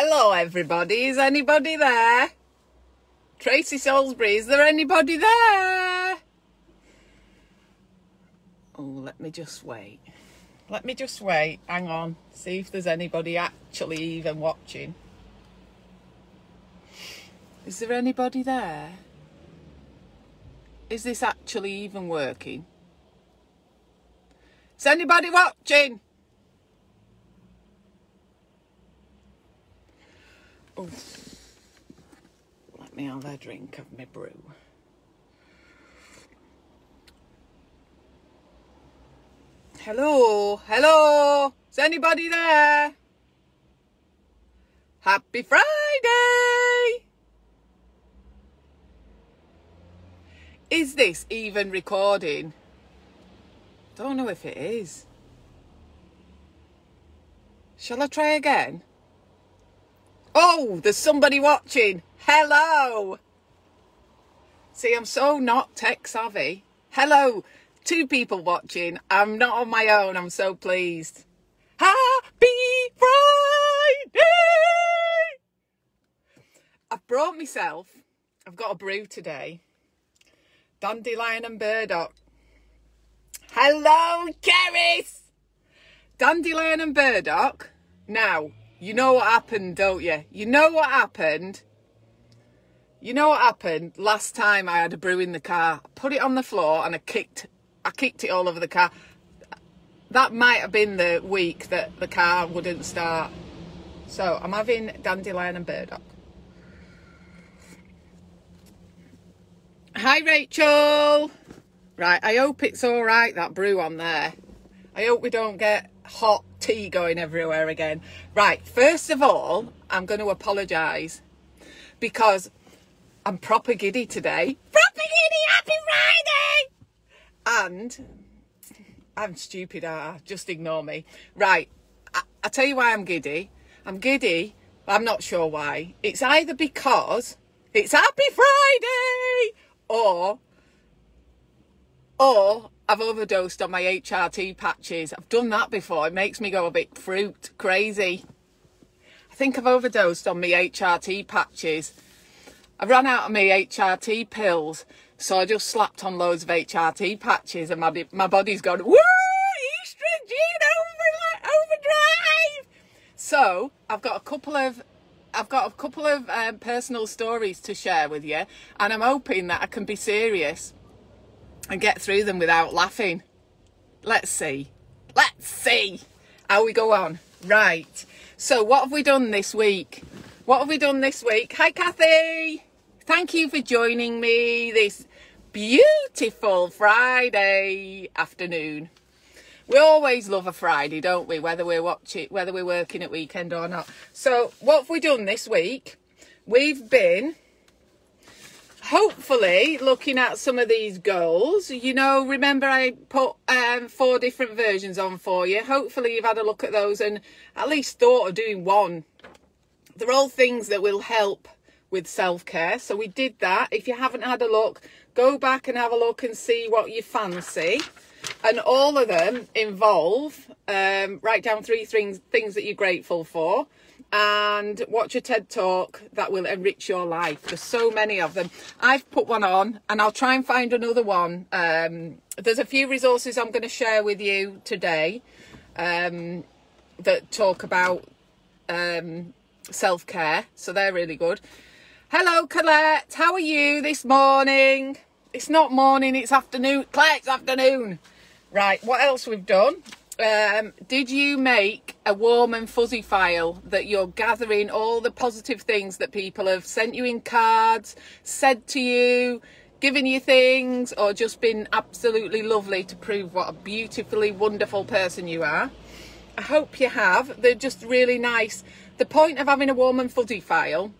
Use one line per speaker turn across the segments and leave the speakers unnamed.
Hello, everybody. Is anybody there? Tracy Salisbury, is there anybody there? Oh, let me just wait. Hang on. See if there's anybody actually even watching. Is there anybody there? Is this actually even working? Is anybody watching? Oh, let me have a drink of my brew. Hello, is anybody there? Happy Friday! Is this even recording? Don't know if it is. Shall I try again? Oh, there's somebody watching. Hello. See, I'm so not tech savvy. Hello, 2 people watching. I'm not on my own. I'm so pleased. Happy Friday! I've brought myself, I've got a brew today. Dandelion and burdock. Hello, Keris! Dandelion and burdock. Now, you know what happened, don't you? You know what happened? Last time I had a brew in the car. I put it on the floor and I kicked it all over the car. That might have been the week that the car wouldn't start. So I'm having dandelion and burdock. Hi, Rachel. Right, I hope it's all right, that brew on there. I hope we don't get hot tea going everywhere again. Right, first of all, I'm going to apologise because I'm proper giddy today. Proper giddy, happy Friday! And I'm stupid, just ignore me. Right, I'll tell you why I'm giddy. I'm giddy, I'm not sure why. It's either because it's Happy Friday or I've overdosed on my HRT patches. I've done that before. It makes me go a bit fruit crazy. I think I've overdosed on my HRT patches. I ran out of my HRT pills, so I just slapped on loads of HRT patches, and my body's gone, woo, estrogen overdrive. So I've got a couple of personal stories to share with you, and I'm hoping that I can be serious and get through them without laughing. Let's see how we go on. Right, so what have we done this week? Hi, Kathy. Thank you for joining me this beautiful Friday afternoon. We always love a Friday, don't we? Whether we're working at weekend or not. So what have we done this week? We've been hopefully looking at some of these goals. You know, remember I put 4 different versions on for you. Hopefully you've had a look at those and at least thought of doing one. They're all things that will help with self-care. So we did that. If you haven't had a look, go back and have a look and see what you fancy. And all of them involve write down 3 things that you're grateful for, and watch a TED Talk that will enrich your life. There's so many of them. I've put one on, and I'll try and find another one. There's a few resources I'm going to share with you today that talk about self-care, so they're really good. Hello, Colette. How are you this morning? It's not morning, it's afternoon. Claire, it's afternoon. Right, what else we've done? Did you make a warm and fuzzy file that you're gathering all the positive things that people have sent you in cards, said to you, given you things, or just been absolutely lovely to prove what a beautifully wonderful person you are? I hope you have. They're just really nice. The point of having a warm and fuzzy file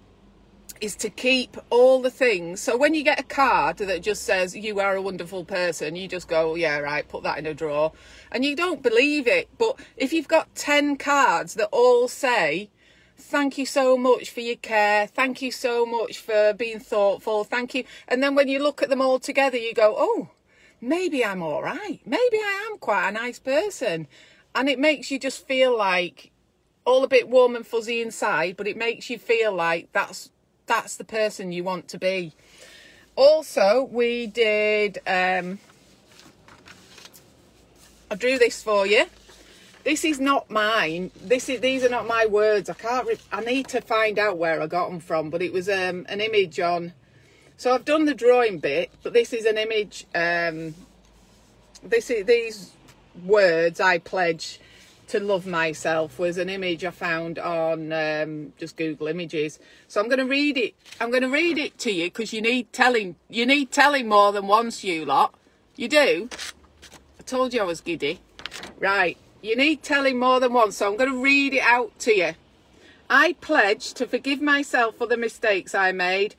is to keep all the things. So when you get a card that just says you are a wonderful person, you just go, yeah, right, put that in a drawer, and you don't believe it. But if you've got 10 cards that all say thank you so much for your care, thank you so much for being thoughtful, thank you, and then when you look at them all together you go, oh, maybe I'm all right, maybe I am quite a nice person, and it makes you just feel like all a bit warm and fuzzy inside, but it makes you feel like that's the person you want to be. Also, we did, I drew this for you. This is not mine. These are not my words. I need to find out where I got them from, but it was an image on. So I've done the drawing bit, but this is an image. These words, I pledge to love myself, was an image I found on just Google Images. So I'm going to read it. I'm going to read it to you because you need telling. You need telling more than once, you lot. You do. I told you I was giddy. Right. You need telling more than once, so I'm going to read it out to you. I pledge to forgive myself for the mistakes I made,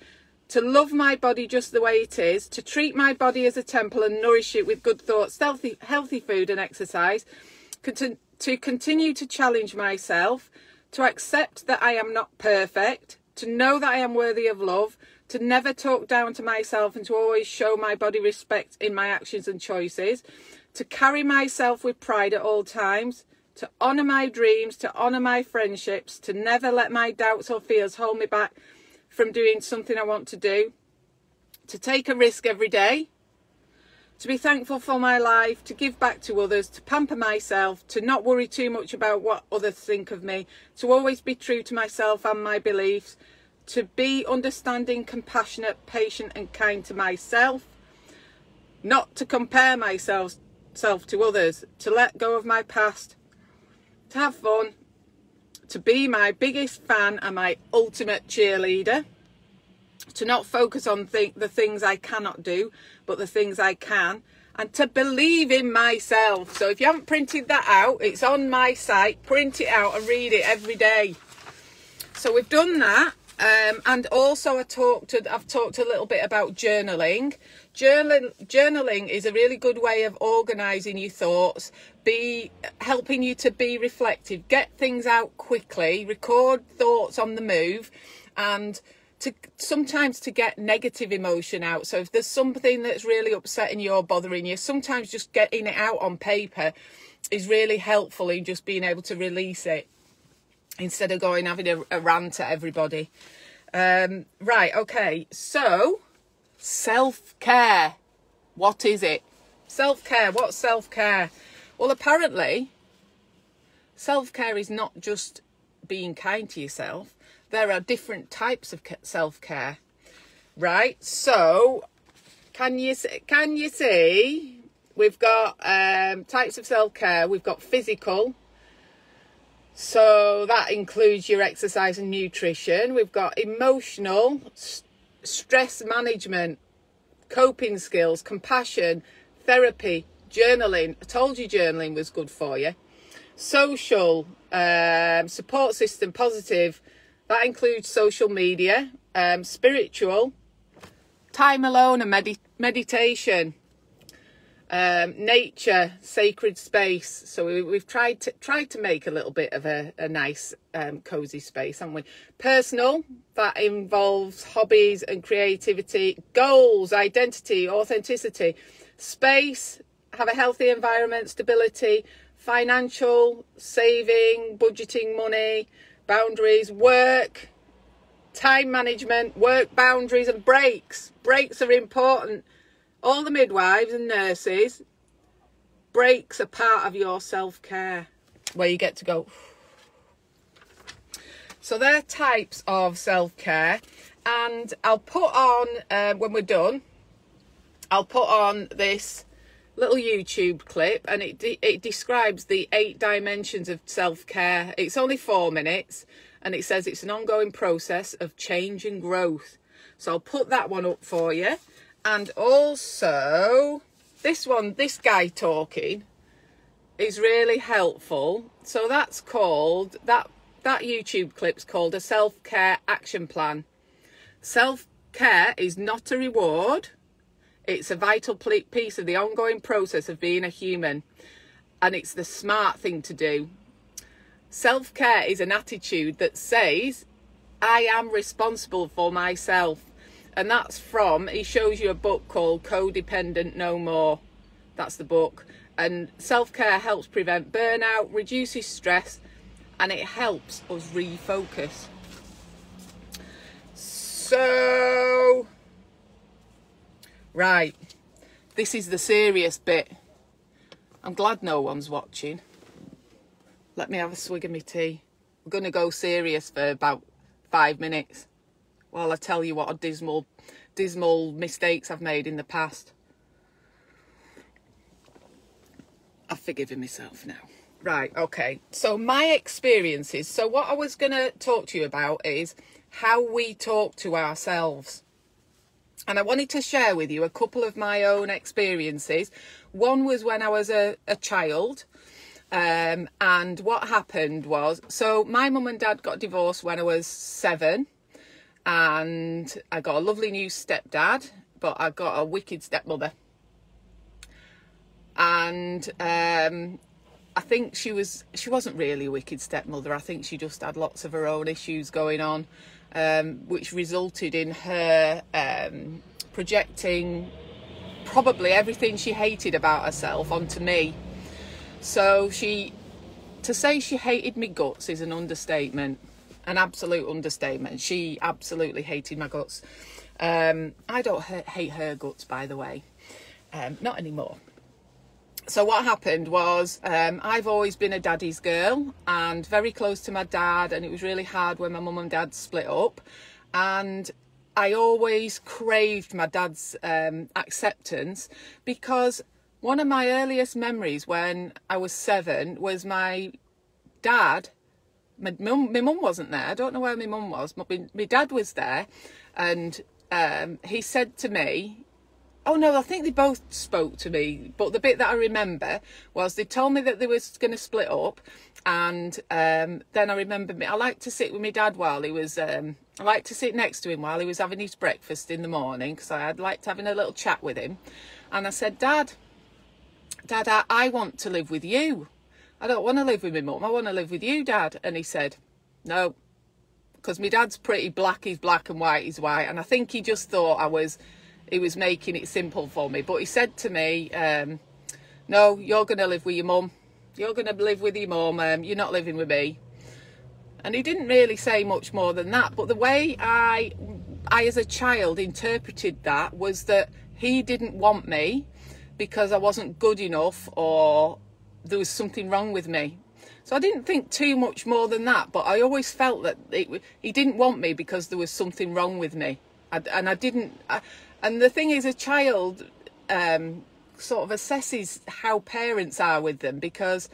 to love my body just the way it is, to treat my body as a temple and nourish it with good thoughts, healthy food and exercise, to continue to challenge myself, to accept that I am not perfect, to know that I am worthy of love, to never talk down to myself and to always show my body respect in my actions and choices, to carry myself with pride at all times, to honour my dreams, to honour my friendships, to never let my doubts or fears hold me back from doing something I want to do, to take a risk every day, to be thankful for my life, to give back to others, to pamper myself, to not worry too much about what others think of me, to always be true to myself and my beliefs, to be understanding, compassionate, patient and kind to myself, not to compare myself to others, to let go of my past, to have fun, to be my biggest fan and my ultimate cheerleader, to not focus on the things I cannot do, but the things I can, and to believe in myself. So if you haven't printed that out, it's on my site. Print it out and read it every day. So we've done that. And also I've talked a little bit about journaling. Journaling is a really good way of organising your thoughts, helping you to be reflective, get things out quickly, record thoughts on the move, and sometimes to get negative emotion out. So if there's something that's really upsetting you or bothering you, sometimes just getting it out on paper is really helpful in just being able to release it, instead of having a rant at everybody. Right, okay, so self-care. What is it? Self-care, what's self-care? Well, apparently, self-care is not just being kind to yourself. There are different types of self-care, right? So, can you see, we've got types of self-care. We've got physical. So that includes your exercise and nutrition. We've got emotional, stress management, coping skills, compassion, therapy, journaling. I told you journaling was good for you. Social, support system, positive. That includes social media, spiritual, time alone and meditation. Nature, sacred space. So we've tried to make a little bit of a nice cozy space, haven't we? Personal, that involves hobbies and creativity. Goals, identity, authenticity. Space, have a healthy environment, stability. Financial, saving, budgeting money. Boundaries, work, time management, work boundaries, and breaks. Breaks are important. All the midwives and nurses, breaks are part of your self-care, where you get to go. So they're types of self-care, and I'll put on, when we're done, I'll put on this little YouTube clip, and it describes the 8 dimensions of self-care. It's only 4 minutes, and it says it's an ongoing process of change and growth. So I'll put that one up for you. And also this guy talking is really helpful. So that's called, that YouTube clip's called a self-care action plan. Self-care is not a reward. It's a vital piece of the ongoing process of being a human. And it's the smart thing to do. Self-care is an attitude that says, I am responsible for myself. And that's he shows you a book called Codependent No More. That's the book. And self-care helps prevent burnout, reduces stress, and it helps us refocus. So, right, this is the serious bit. I'm glad no one's watching. Let me have a swig of my tea. We're going to go serious for about 5 minutes while I tell you what a dismal mistakes I've made in the past. I've forgiven myself now. Right, okay. So my experiences. So what I was going to talk to you about is how we talk to ourselves. And I wanted to share with you a couple of my own experiences. One was when I was a child. And what happened was, so my mum and dad got divorced when I was 7. And I got a lovely new stepdad, but I got a wicked stepmother. And I think she wasn't really a wicked stepmother. I think she just had lots of her own issues going on, which resulted in her projecting probably everything she hated about herself onto me. So to say she hated me guts is an understatement, an absolute understatement. She absolutely hated my guts. I don't hate her guts, by the way, not anymore. So what happened was, I've always been a daddy's girl and very close to my dad, and it was really hard when my mum and dad split up, and I always craved my dad's acceptance, because one of my earliest memories when I was 7 was my dad. My mum wasn't there. I don't know where my mum was, but my dad was there, and he said to me, oh no, I think they both spoke to me, but the bit that I remember was they told me that they was going to split up, and then I remember I liked to sit with my dad while he was, I liked to sit next to him while he was having his breakfast in the morning, because I had liked having a little chat with him. And I said, Dad, I want to live with you. I don't want to live with my mum. I want to live with you, Dad. And he said, no, because my dad's pretty black. He's black and white. He's white. And I think he just thought he was making it simple for me. But he said to me, no, you're going to live with your mum. You're going to live with your mum. You're not living with me. And he didn't really say much more than that. But the way I as a child interpreted that was that he didn't want me because I wasn't good enough, or there was something wrong with me. So I didn't think too much more than that. But I always felt that he didn't want me because there was something wrong with me. And the thing is, a child sort of assesses how parents are with them, because,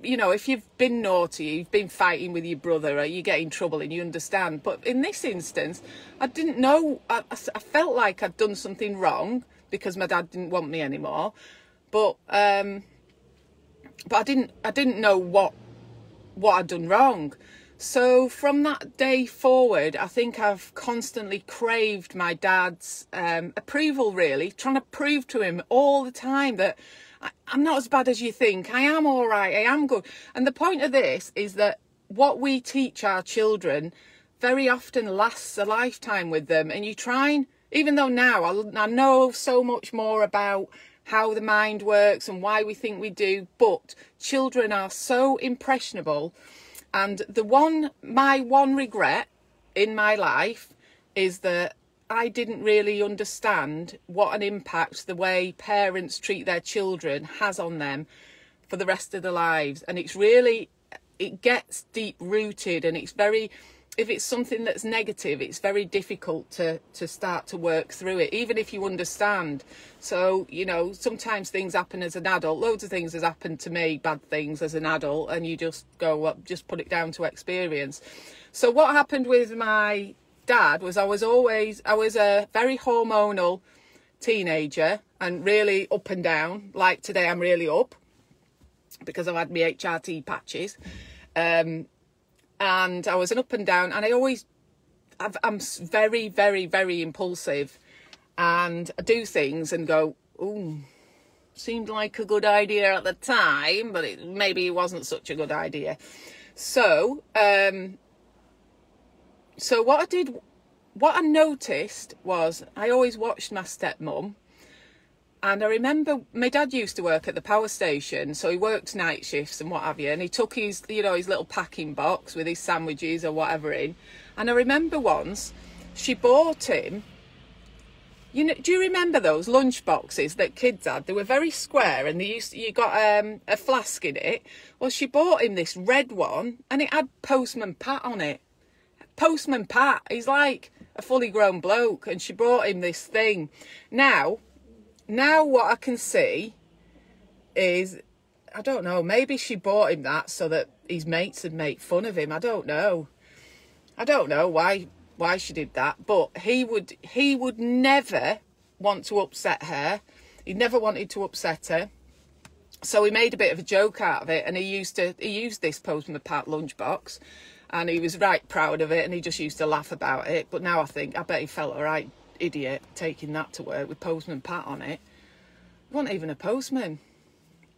you know, if you've been naughty, you've been fighting with your brother, or you get in trouble and you understand. But in this instance, I didn't know. I felt like I'd done something wrong because my dad didn't want me anymore. But I didn't know what I'd done wrong. So from that day forward, I think I've constantly craved my dad's approval, really, trying to prove to him all the time that I'm not as bad as you think. I am all right. I am good. And the point of this is that what we teach our children very often lasts a lifetime with them. And you try and, even though now I know so much more about how the mind works and why we think we do, but children are so impressionable. And my one regret in my life is that I didn't really understand what an impact the way parents treat their children has on them for the rest of their lives. And it gets deep rooted, and if it's something that's negative, it's very difficult to start to work through it, even if you understand. So, you know, sometimes things happen as an adult. Loads of things has happened to me, bad things as an adult, and you just go, well, just put it down to experience. So what happened with my dad was I was a very hormonal teenager, and really up and down. Like today, I'm really up because I've had my HRT patches. And I was an up and down, and I'm very, very, very impulsive, and I do things and go, ooh, seemed like a good idea at the time, but maybe it wasn't such a good idea. So, what I noticed was I always watched my stepmom, And I remember my dad used to work at the power station, so he worked night shifts and what have you, and he took his, you know, his little packing box with his sandwiches or whatever in. And I remember once she bought him, you know, do you remember those lunch boxes that kids had? They were very square and you got a flask in it. Well, she bought him this red one and it had Postman Pat on it. Postman Pat, he's like a fully grown bloke, and she brought him this thing. Now what I can see is, I don't know, maybe she bought him that so that his mates would make fun of him. I don't know why she did that, but he would never want to upset her. He never wanted to upset her. So he made a bit of a joke out of it, and he used this Postman Pat lunchbox, and he was right proud of it, and he just used to laugh about it. But now I think, I bet he felt a right idiot taking that to work with Postman Pat on it. He wasn't even a postman,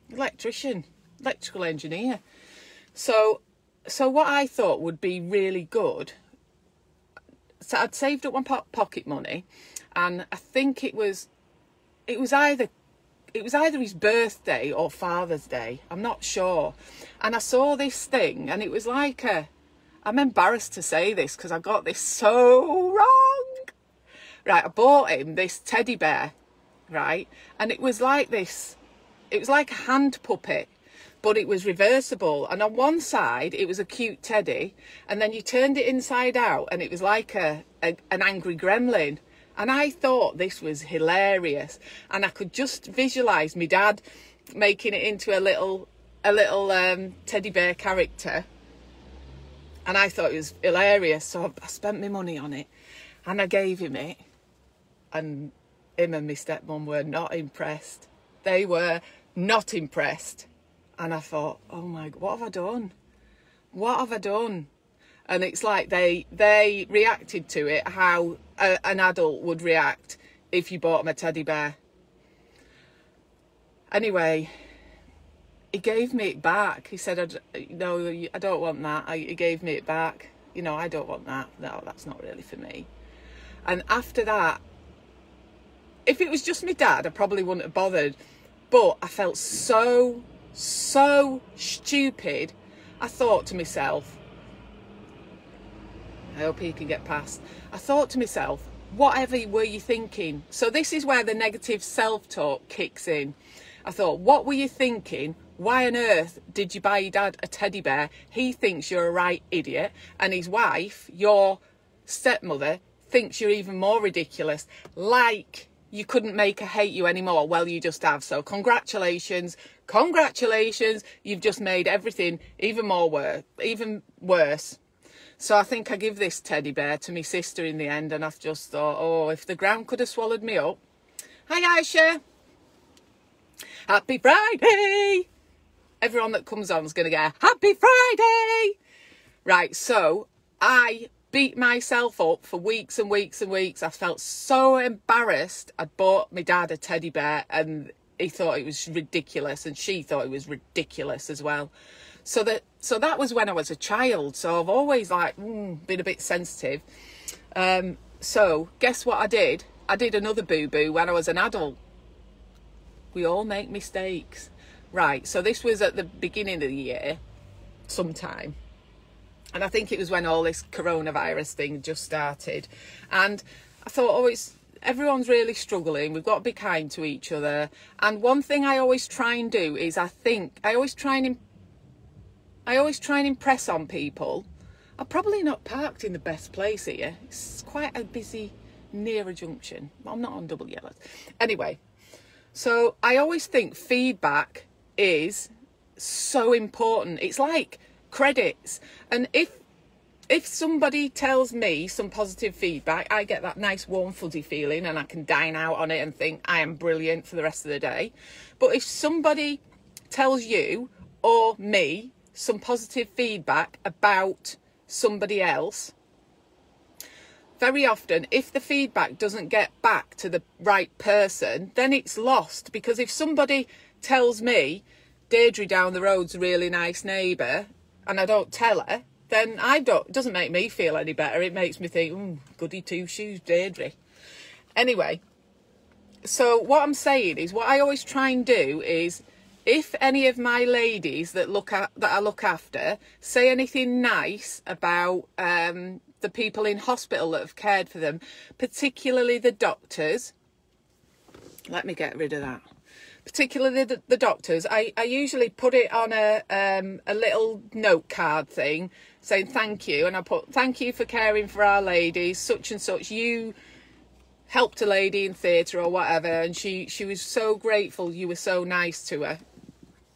electrician, electrical engineer. So what I thought would be really good, so I'd saved up my pocket money, and I think it was either his birthday or Father's Day, I'm not sure. And I saw this thing, and it was like I'm embarrassed to say this because I got this so wrong. Right, I bought him this teddy bear, right? And it was like this, it was like a hand puppet, but it was reversible. And on one side, it was a cute teddy, and then you turned it inside out, and it was like an angry gremlin. And I thought this was hilarious. And I could just visualise my dad making it into a little teddy bear character. And I thought it was hilarious. So I spent my money on it, and I gave him it. And him and my stepmom were not impressed. They were not impressed. And I thought, oh my God, what have I done? What have I done? And it's like they reacted to it how an adult would react if you bought him a teddy bear. Anyway, he gave me it back. He said, no, I don't want that. He gave me it back. You know, I don't want that. No, that's not really for me. And after that, if it was just my dad, I probably wouldn't have bothered. But I felt so stupid. I thought to myself, I hope he can get past. I thought to myself, whatever were you thinking? So this is where the negative self-talk kicks in. I thought, what were you thinking? Why on earth did you buy your dad a teddy bear? He thinks you're a right idiot. And his wife, your stepmother, thinks you're even more ridiculous. Like you couldn't make her hate you anymore. Well, you just have. So congratulations. You've just made everything even worse. So I think I give this teddy bear to my sister in the end, and I've just thought, oh, if the ground could have swallowed me up. Hi, Aisha. Happy Friday. Everyone that comes on is going to get Happy Friday. Right, so I beat myself up for weeks and weeks and weeks. I felt so embarrassed. I'd bought my dad a teddy bear, and he thought it was ridiculous, and she thought it was ridiculous as well. So that was when I was a child. So I've always been a bit sensitive. So guess what I did? I did another boo-boo when I was an adult. We all make mistakes. Right, so this was at the beginning of the year, sometime. And I think it was when all this coronavirus thing just started. And I thought, everyone's really struggling. We've got to be kind to each other. And one thing I always try and do is I always try and impress on people. I'm probably not parked in the best place here. It's quite a busy, near a junction. I'm not on double yellows. Anyway, so I always think feedback is so important. It's like credits. And if somebody tells me some positive feedback, I get that nice warm fuzzy feeling, and I can dine out on it and think I am brilliant for the rest of the day. But if somebody tells you or me some positive feedback about somebody else, very often, if the feedback doesn't get back to the right person, then it's lost. Because if somebody tells me Deirdre down the road's a really nice neighbour, and I don't tell her, then it doesn't make me feel any better. It makes me think, goody two shoes, Deirdre. Anyway, So what I'm saying is, what I always try and do is, if any of my ladies that I look after say anything nice about the people in hospital that have cared for them, particularly the doctors, let me get rid of that. Particularly the doctors, I usually put it on a little note card thing saying thank you, and I put thank you for caring for our ladies, such and such. You helped a lady in theatre or whatever, and she was so grateful. You were so nice to her.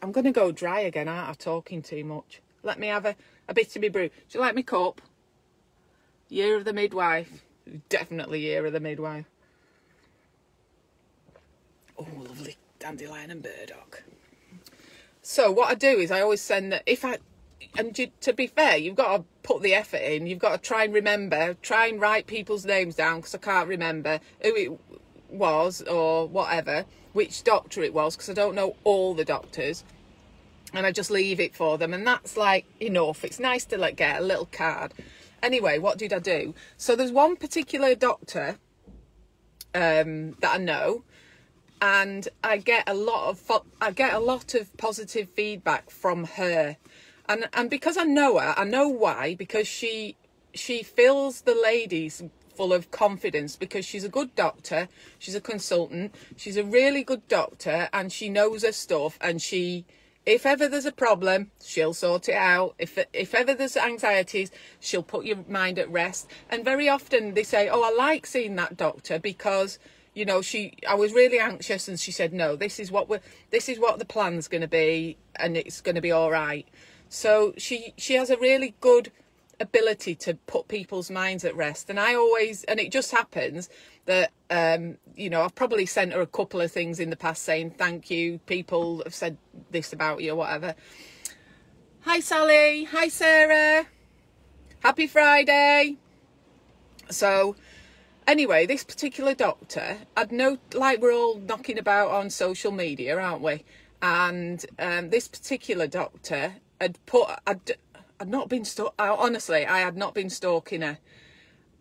I'm going to go dry again, aren't I, talking too much? Let me have a bit of my brew. Do you like my cup? Year of the Midwife. Definitely Year of the Midwife. Oh, lovely dandelion and burdock. So what I do is I always send that, to be fair, you've got to put the effort in. You've got to try and write people's names down, because I can't remember who it was or whatever, which doctor it was, because I don't know all the doctors, and I just leave it for them, and that's like enough. It's nice to like get a little card. Anyway, what did I do? So there's one particular doctor that I know, and I get a lot of positive feedback from her, and because I know her, I know why, because she fills the ladies full of confidence, because she's a good doctor, she's a consultant, she's a really good doctor, and she knows her stuff, and if ever there's a problem, she'll sort it out. If ever there's anxieties, she'll put your mind at rest. And very often they say, oh, I like seeing that doctor because, you know, I was really anxious, and she said, no, this is what the plan's going to be, and it's going to be all right. So she has a really good ability to put people's minds at rest, and it just happens that you know, I've probably sent her a couple of things in the past saying thank you, people have said this about you or whatever. Hi Sally, hi Sarah, happy Friday. So anyway, this particular doctor, like we're all knocking about on social media, aren't we? And this particular doctor had not been honestly, I had not been stalking her,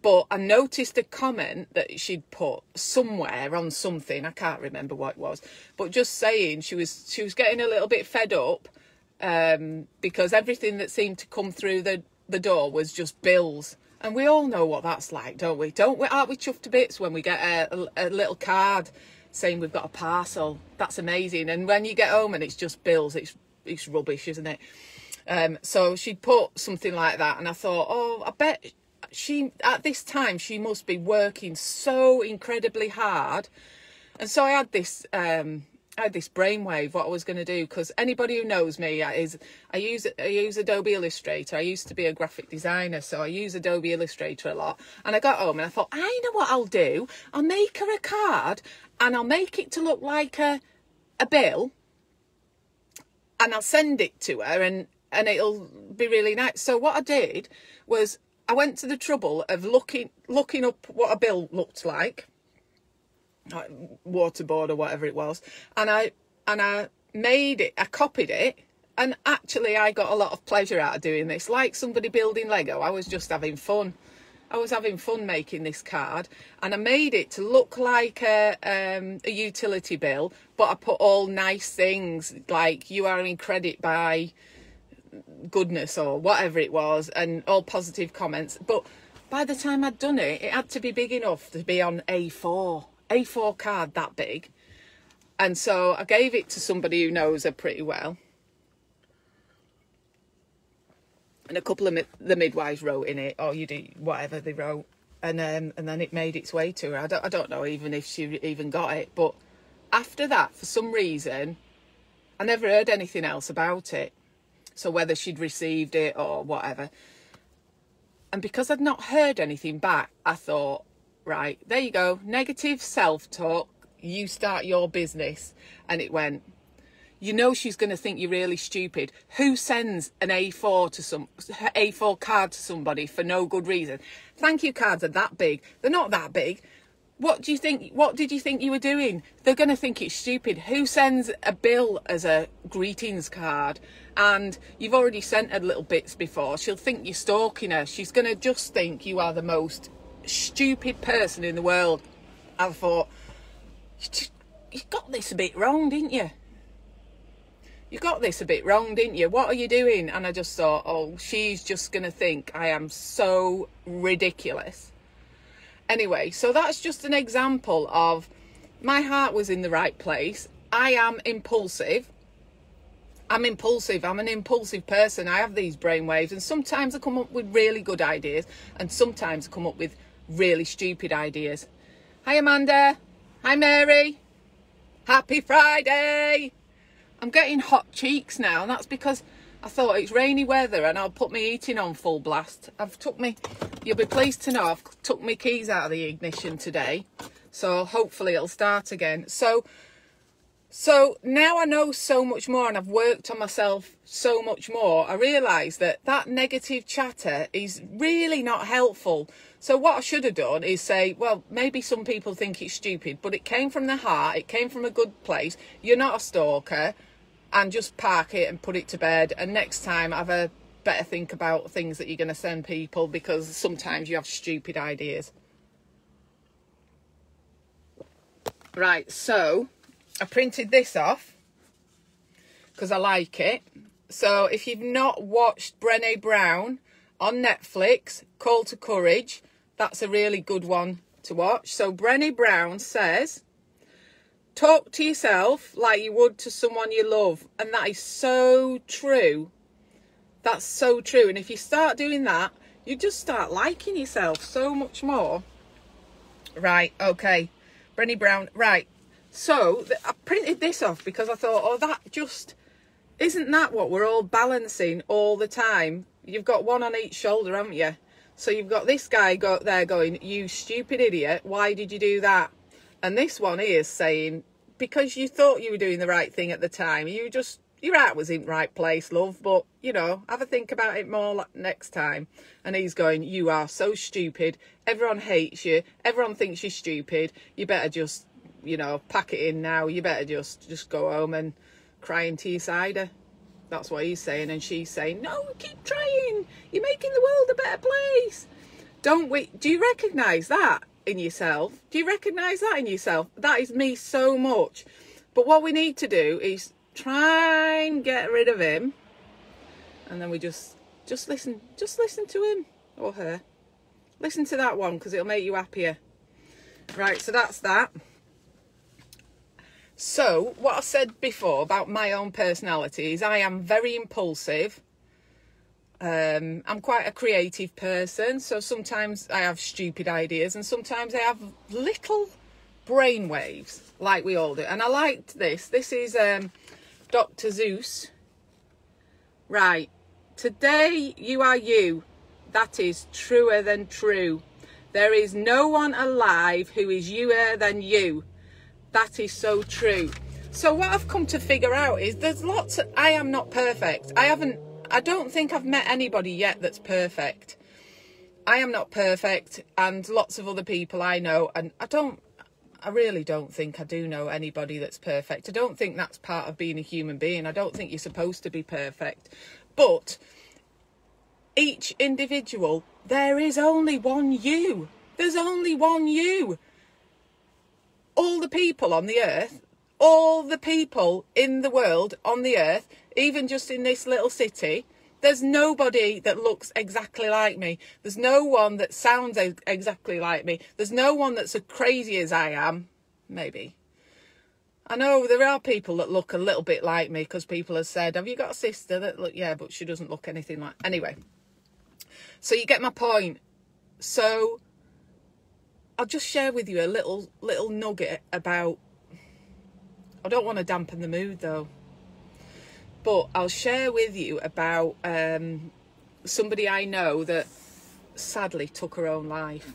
but I noticed a comment that she'd put somewhere on something. I can't remember what it was, but just saying she was getting a little bit fed up because everything that seemed to come through the door was just bills. And we all know what that's like, don't we? Aren't we chuffed to bits when we get a little card saying we've got a parcel? That's amazing. And when you get home and it's just bills, it's rubbish, isn't it? So she'd put something like that, and I thought, oh, I bet at this time she must be working so incredibly hard. And so I had this brainwave what I was going to do, because anybody who knows me I use Adobe Illustrator. I used to be a graphic designer, so I use Adobe Illustrator a lot. And I got home and I thought, I know what I'll do. I'll make her a card, and I'll make it to look like a bill, and I'll send it to her, and it'll be really nice. So what I did was I went to the trouble of looking up what a bill looked like waterboard or whatever it was, and I made it, I copied it, and actually I got a lot of pleasure out of doing this. Like somebody building Lego, I was just having fun. I was having fun making this card, and I made it to look like a utility bill, but I put all nice things like you are in credit by goodness or whatever it was, and all positive comments. But by the time I'd done it, it had to be big enough to be on A4 card, that big. And so I gave it to somebody who knows her pretty well, and a couple of the midwives wrote in it, or you do whatever they wrote, and then it made its way to her. I don't know even if she even got it, but after that, for some reason, I never heard anything else about it. So whether she'd received it or whatever. And because I'd not heard anything back, I thought, right, there you go, negative self-talk, you start your business. And it went, you know she's going to think you're really stupid. Who sends an A4 card to somebody for no good reason? Thank you cards are that big. They're not that big. What did you think you were doing? They're going to think it's stupid. Who sends a bill as a greetings card? And you've already sent her little bits before. She'll think you're stalking her. She's going to just think you are the most stupid person in the world. I thought, you got this a bit wrong, didn't you? You got this a bit wrong, didn't you? What are you doing? And I just thought, oh, she's just going to think I am so ridiculous. Anyway, so that's just an example of my heart was in the right place. I am impulsive. I'm impulsive. I'm an impulsive person. I have these brainwaves, and sometimes I come up with really good ideas, and sometimes I come up with really stupid ideas. Hi, Amanda. Hi, Mary. Happy Friday. I'm getting hot cheeks now, and that's because I thought it's rainy weather and I'll put my heating on full blast. You'll be pleased to know I've took my keys out of the ignition today, so hopefully it'll start again. So now I know so much more, and I've worked on myself so much more. I realise that negative chatter is really not helpful. So what I should have done is say, well, maybe some people think it's stupid, but it came from the heart, it came from a good place. You're not a stalker, and just park it and put it to bed. And next time have a better think about things that you're going to send people, because sometimes you have stupid ideas. Right, so I printed this off because I like it. So if you've not watched Brené Brown on Netflix, Call to Courage, that's a really good one to watch. So Brené Brown says, talk to yourself like you would to someone you love. And that is so true. That's so true. And if you start doing that, you just start liking yourself so much more. Right, okay. Brené Brown, right. So I printed this off because I thought, oh, isn't that what we're all balancing all the time? You've got one on each shoulder, haven't you? So you've got this guy there going, you stupid idiot, why did you do that? And this one is saying, because you thought you were doing the right thing at the time, your heart was in the right place, love, but, have a think about it more next time. And he's going, you are so stupid, everyone hates you, everyone thinks you're stupid, you better just, pack it in now, you better just go home and cry into your cider. That's what he's saying. And she's saying, no, keep trying, you're making the world a better place. Do you recognise that in yourself? Do you recognise that in yourself? That is me so much. But what we need to do is try and get rid of him, and then we just listen to him or her. Listen to that one, because it'll make you happier. Right, so that's that. So what I said before about my own personality is I am very impulsive. I'm quite a creative person, so sometimes I have stupid ideas and sometimes I have little brain waves, like we all do. And I liked this. This is Dr. Seuss. Right. Today you are you. That is truer than true. There is no one alive who is youer than you. That is so true. So what I've come to figure out is I am not perfect. I don't think I've met anybody yet that's perfect. I am not perfect, and lots of other people I know, and I really don't think I do know anybody that's perfect. I don't think that's part of being a human being. I don't think you're supposed to be perfect. But each individual, there is only one you. There's only one you. All the people on the earth, all the people in the world on the earth, even just in this little city, there's nobody that looks exactly like me. There's no one that sounds exactly like me. There's no one that's as crazy as I am. Maybe. I know there are people that look a little bit like me, because people have said, have you got a sister that look, yeah, but she doesn't look anything like. Anyway, so you get my point. So I'll just share with you a little nugget about, I don't want to dampen the mood though, but I'll share with you about somebody I know that sadly took her own life,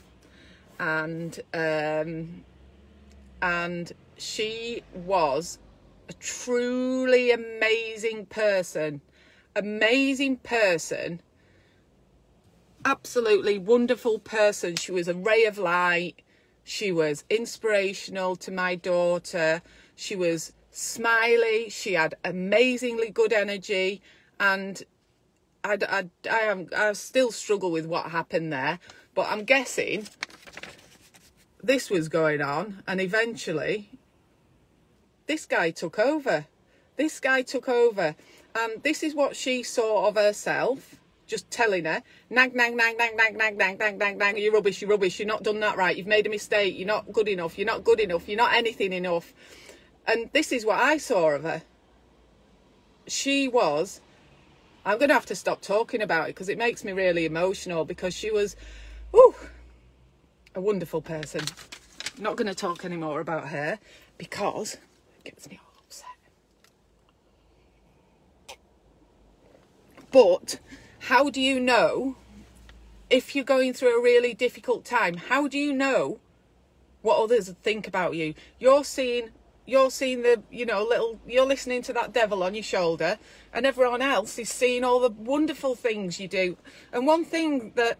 and she was a truly amazing person, absolutely wonderful person. She was a ray of light. She was inspirational to my daughter. She was smiley. She had amazingly good energy, and I still struggle with what happened there, but I'm guessing this was going on, and eventually this guy took over. This guy took over. And this is what she saw of herself, just telling her, nag, nag, nag, nag, nag, nag, nag, nag, nag, nag, you're rubbish, you're rubbish, you're not done that right, you've made a mistake, you're not good enough, you're not good enough, you're not anything enough. And this is what I saw of her. She was, I'm going to have to stop talking about it because it makes me really emotional, because she was, a wonderful person. I'm not going to talk anymore about her because it gets me all upset. But how do you know if you're going through a really difficult time? How do you know what others think about you? You're seeing the, you're listening to that devil on your shoulder, and everyone else is seeing all the wonderful things you do. And one thing that,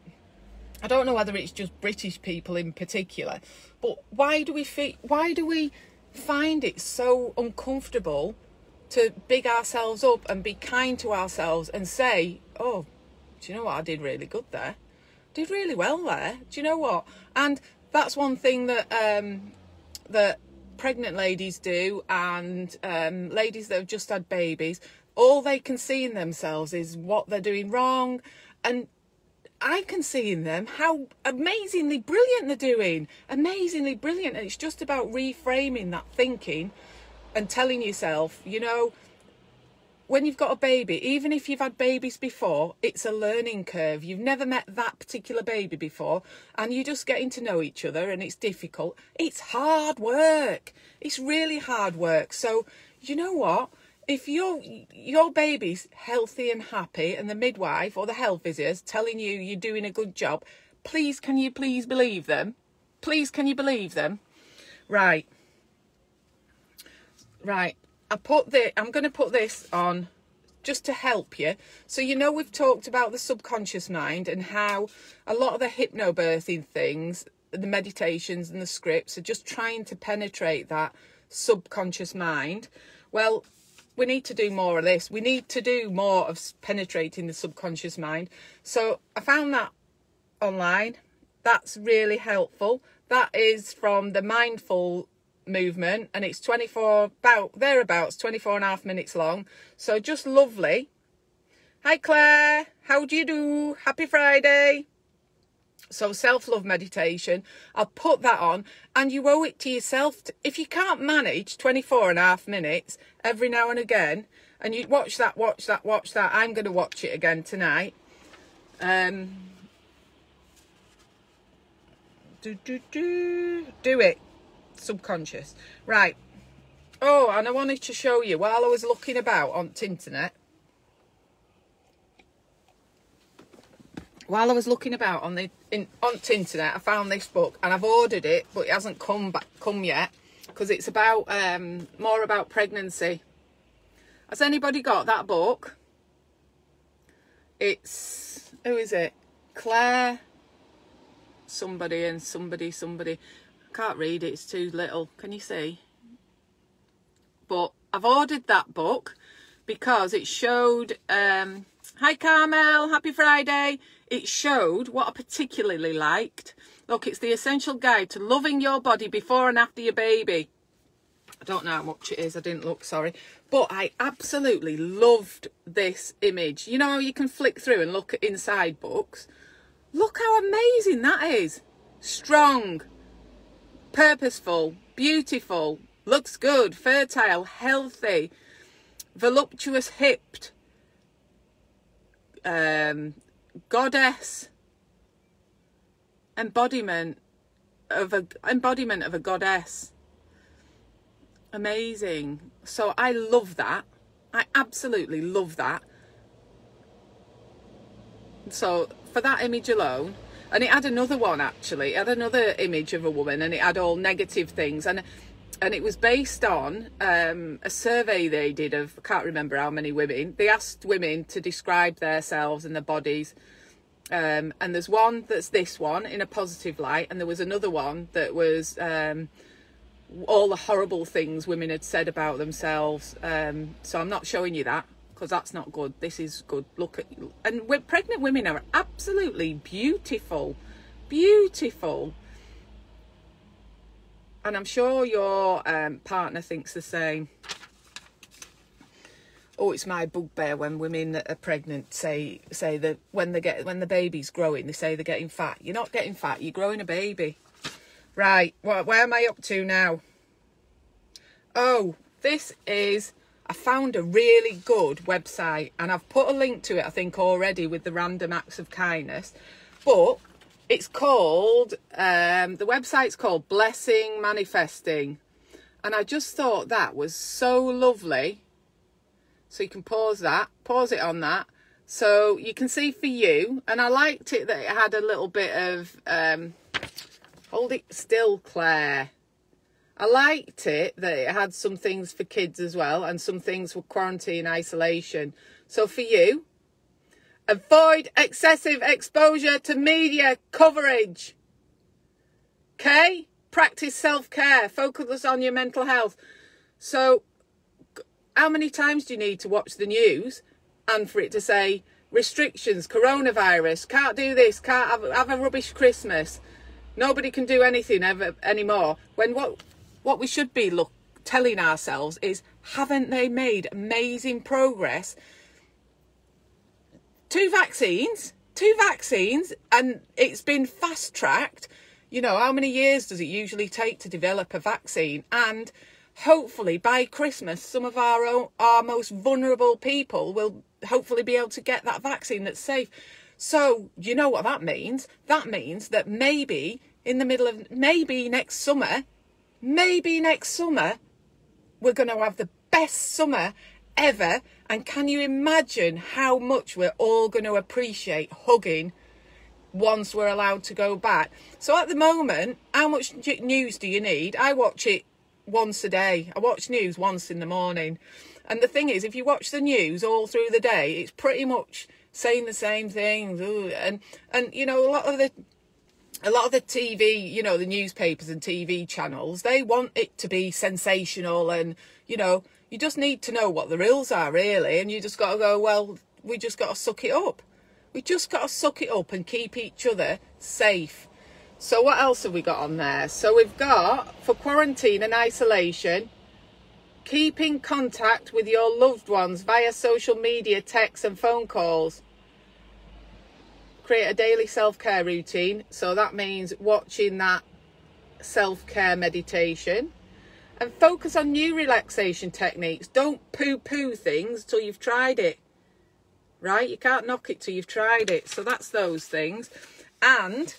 I don't know whether it's just British people in particular, but why do we find it so uncomfortable to big ourselves up and be kind to ourselves and say, oh, do you know what? I did really good there. Did really well there. Do you know what? And that's one thing that that pregnant ladies do, and ladies that have just had babies. All they can see in themselves is what they're doing wrong. And I can see in them how amazingly brilliant they're doing. Amazingly brilliant. And it's just about reframing that thinking and telling yourself, when you've got a baby, even if you've had babies before, it's a learning curve. You've never met that particular baby before, and you're just getting to know each other, and it's difficult. It's hard work. It's really hard work. So, you know what? If your baby's healthy and happy, and the midwife or the health visitors telling you you're doing a good job, please, can you please believe them? Please, can you believe them? Right. I'm going to put this on just to help you. So, we've talked about the subconscious mind and how a lot of the hypnobirthing things, the meditations and the scripts are just trying to penetrate that subconscious mind. Well, we need to do more of this. We need to do more of penetrating the subconscious mind. So I found that online. That's really helpful. That is from the Mindful movement, and it's 24 and a half minutes long. So just lovely. Hi Claire, how do you do? Happy Friday. So self-love meditation, I'll put that on, and you owe it to yourself if you can't manage 24 and a half minutes every now and again, and you watch that, I'm going to watch it again tonight. Do it. Subconscious. Right. Oh, and I wanted to show you, while I was looking about on the internet, on the internet, I found this book, and I've ordered it, but it hasn't come yet, because it's about more about pregnancy. Has anybody got that book? It's, who is it? Claire somebody and somebody. I can't read it, it's too little. Can you see? But I've ordered that book because it showed, hi Carmel, happy Friday. It showed what I particularly liked. Look, it's the essential guide to loving your body before and after your baby. I don't know how much it is, I didn't look, sorry. But I absolutely loved this image. You know how you can flick through and look at inside books? Look how amazing that is. Strong, purposeful, beautiful, looks good, fertile, healthy, voluptuous hipped, goddess, embodiment of a goddess. Amazing. So I love that. I absolutely love that. So for that image alone, and it had another one actually, it had another image of a woman, and it had all negative things, and it was based on a survey they did of, I can't remember how many women. They asked women to describe themselves and their bodies, and there's one that's this one in a positive light, and there was another one that was all the horrible things women had said about themselves. So I'm not showing you that, because that's not good. This is good. Look at, and pregnant women are absolutely beautiful, beautiful. and I'm sure your partner thinks the same. Oh, it's my bugbear when women that are pregnant say that when the baby's growing, they say they're getting fat. You're not getting fat, you're growing a baby. Right, where am I up to now? Oh, I found a really good website, and I've put a link to it, I think, already with the random acts of kindness. But it's called, the website's called Blessing Manifesting. And I just thought that was so lovely. So you can pause it on that. So you can see for you. And I liked it that it had a little bit of, hold it still, Claire. I liked it that it had some things for kids as well, and some things for quarantine isolation. So for you, avoid excessive exposure to media coverage. Okay? Practice self-care. Focus on your mental health. So how many times do you need to watch the news and for it to say restrictions, coronavirus, can't do this, can't have a rubbish Christmas, nobody can do anything ever anymore, when what we should be telling ourselves is, haven't they made amazing progress? Two vaccines, and it's been fast-tracked. You know, how many years does it usually take to develop a vaccine? And hopefully by Christmas, some of our most vulnerable people will hopefully be able to get that vaccine that's safe. So you know what that means? That means that maybe in the middle of, maybe next summer, we're going to have the best summer ever. And can you imagine how much we're all going to appreciate hugging once we're allowed to go back? So at the moment, how much news do you need? I watch it once a day. I watch news once in the morning. And the thing is, if you watch the news all through the day, it's pretty much saying the same things. And you know, a lot of the TV, you know, the newspapers and TV channels, they want it to be sensational, and, you know, you just need to know what the rules are, really, and you just got to go, well, we just got to suck it up. We just got to suck it up and keep each other safe. So what else have we got on there? So we've got, for quarantine and isolation, keep in contact with your loved ones via social media, texts and phone calls. Create a daily self-care routine. So that means watching that self-care meditation. And focus on new relaxation techniques. Don't poo-poo things till you've tried it. Right? You can't knock it till you've tried it. So that's those things. And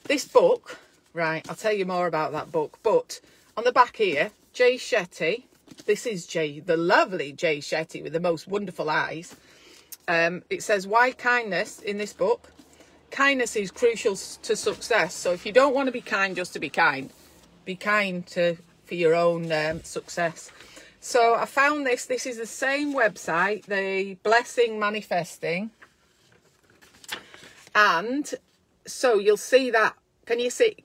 this book, right, I'll tell you more about that book. But on the back here, Jay Shetty. This is the lovely Jay Shetty with the most wonderful eyes. It says, why kindness in this book? Kindness is crucial to success. So if you don't want to be kind just to be kind for your own success. So I found this. This is the same website, the Blessing Manifesting. And so you'll see that. Can you see?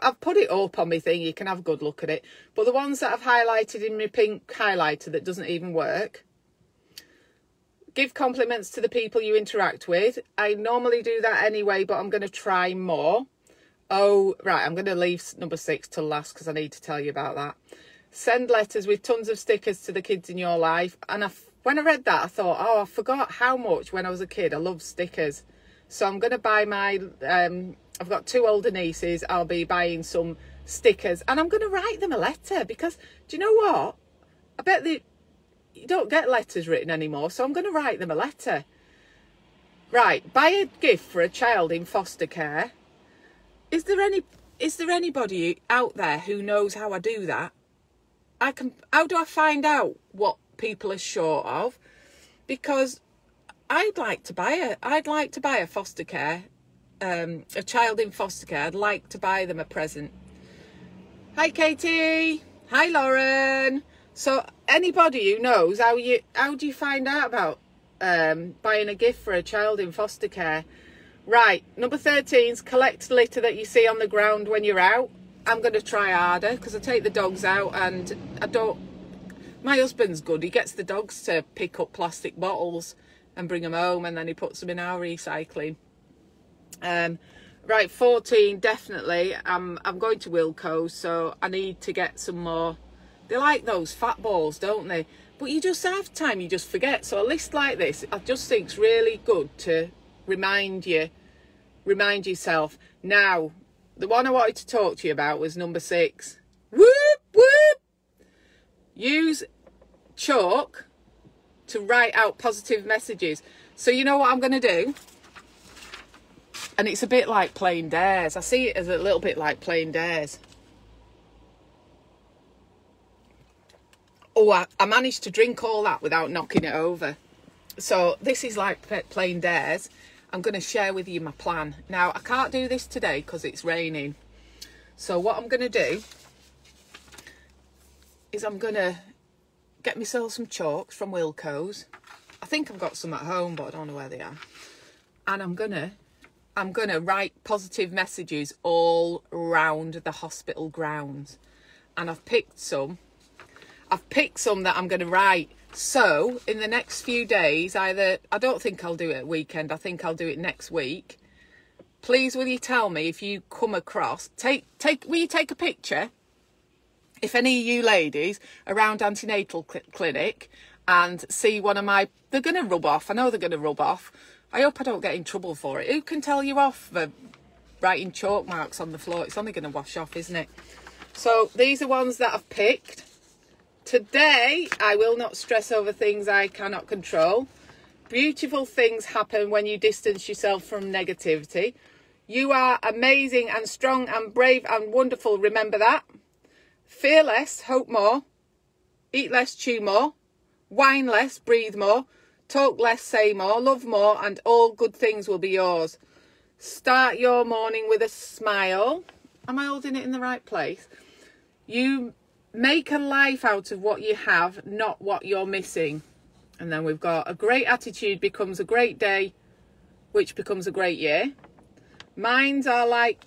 I've put it up on my thing. You can have a good look at it. But the ones that I've highlighted in my pink highlighter that doesn't even work. Give compliments to the people you interact with. I normally do that anyway, but I'm going to try more. Oh, right, I'm going to leave number 6 till last because I need to tell you about that. Send letters with tons of stickers to the kids in your life. And when I read that, I thought, oh, I forgot how much when I was a kid I loved stickers. So I'm going to buy my, I've got 2 older nieces. I'll be buying some stickers. And I'm going to write them a letter because, do you know what? I bet you don't get letters written anymore. So I'm going to write them a letter. Right, buy a gift for a child in foster care. Is there anybody out there who knows how I do that? How do I find out what people are short of? Because I'd like to buy a foster care, a child in foster care. I'd like to buy them a present. Hi Katie. Hi Lauren. So anybody who knows how do you find out about buying a gift for a child in foster care? Right, number 13 is collect litter that you see on the ground when you're out. I'm going to try harder because I take the dogs out and my husband's good. He gets the dogs to pick up plastic bottles and bring them home, and then he puts them in our recycling. Right, Right, 14, definitely. I'm going to Wilko's, so I need to get some more. They like those fat balls, don't they? But you just have time, you just forget. So a list like this, I just think it's really good to remind yourself. Now, the one I wanted to talk to you about was number 6. Whoop, whoop. Use chalk to write out positive messages. So you know what I'm going to do? And it's a bit like Plain Dares. I see it as a little bit like Plain Dares. Oh, I managed to drink all that without knocking it over. So this is like Plain Dares. I'm going to share with you my plan. Now, I can't do this today because it's raining. So what I'm going to do is I'm going to get myself some chalks from Wilko's. I think I've got some at home, but I don't know where they are. And I'm going to write positive messages all around the hospital grounds. And I've picked some that I'm going to write. So in the next few days, I don't think I'll do it at weekend. I think I'll do it next week. Please, will you tell me if you come across, will you take a picture? If any of you ladies around antenatal clinic and see one of my, they're going to rub off. I know they're going to rub off. I hope I don't get in trouble for it. Who can tell you off for writing chalk marks on the floor? It's only going to wash off, isn't it? So these are ones that I've picked. Today, I will not stress over things I cannot control. Beautiful things happen when you distance yourself from negativity. You are amazing and strong and brave and wonderful. Remember that. Fear less, hope more. Eat less, chew more. Whine less, breathe more. Talk less, say more. Love more, and all good things will be yours. Start your morning with a smile. Am I holding it in the right place? You make a life out of what you have, not what you're missing. And then we've got a great attitude becomes a great day, which becomes a great year. Minds are like,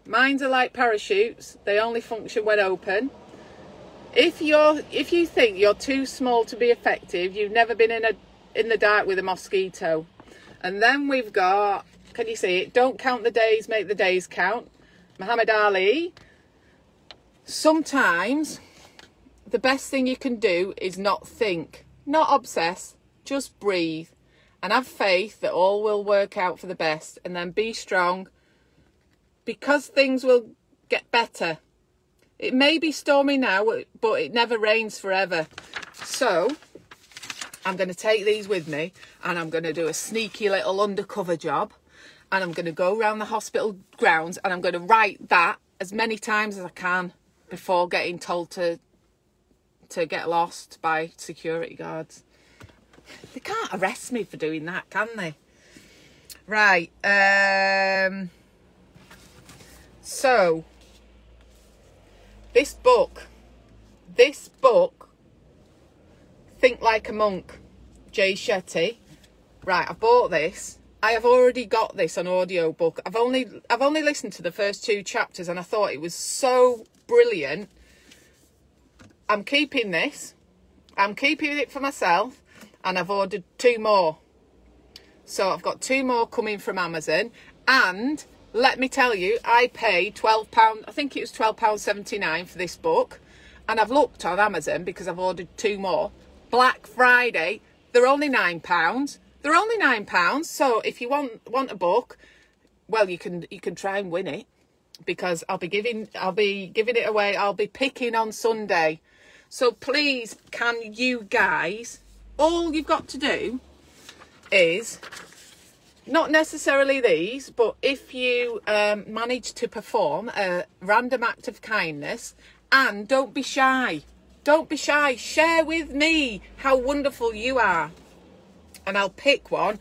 minds are like parachutes. They only function when open. If you think you're too small to be effective, you've never been in the dark with a mosquito. And then we've got, can you see it? Don't count the days, make the days count. Muhammad Ali. Sometimes the best thing you can do is not think, not obsess, just breathe and have faith that all will work out for the best, and then be strong because things will get better. It may be stormy now, but it never rains forever. So I'm going to take these with me and I'm going to do a sneaky little undercover job, and I'm going to go around the hospital grounds and I'm going to write that as many times as I can before getting told to get lost by security guards. They can't arrest me for doing that, can they? Right. So this book, Think Like a Monk, Jay Shetty. Right, I bought this. I have already got this on audiobook. I've only listened to the first 2 chapters and I thought it was so brilliant. I'm keeping this. I'm keeping it for myself, and I've ordered 2 more. So I've got 2 more coming from Amazon, and let me tell you, I paid £12, I think it was £12.79 for this book, and I've looked on Amazon because I've ordered 2 more. Black Friday, they're only £9. They're only £9. So if you want a book, well, you can try and win it, because I'll be giving it away. I'll be picking on Sunday. So please, can you guys, all you've got to do is, not necessarily these, but if you manage to perform a random act of kindness, and don't be shy. Don't be shy. Share with me how wonderful you are. And I'll pick one,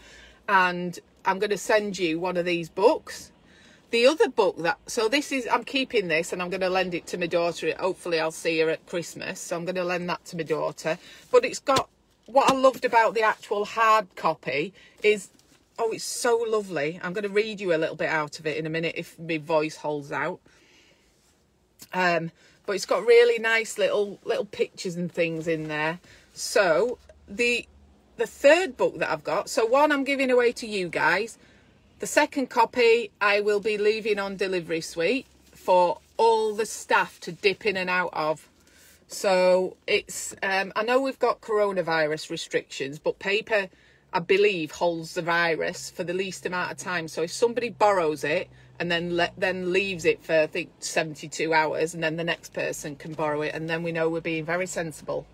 and I'm going to send you one of these books. The other book I'm keeping this, and I'm going to lend it to my daughter. Hopefully I'll see her at Christmas. So I'm going to lend that to my daughter. But it's got, what I loved about the actual hard copy is, oh, it's so lovely. I'm going to read you a little bit out of it in a minute if my voice holds out. But it's got really nice little pictures and things in there. So the third book that I've got, so one I'm giving away to you guys. The second copy I will be leaving on Delivery Suite for all the staff to dip in and out of. So it's, I know we've got coronavirus restrictions, but paper, I believe, holds the virus for the least amount of time. So if somebody borrows it and then leaves it for, I think, 72 hours, and then the next person can borrow it, and then we know we're being very sensible.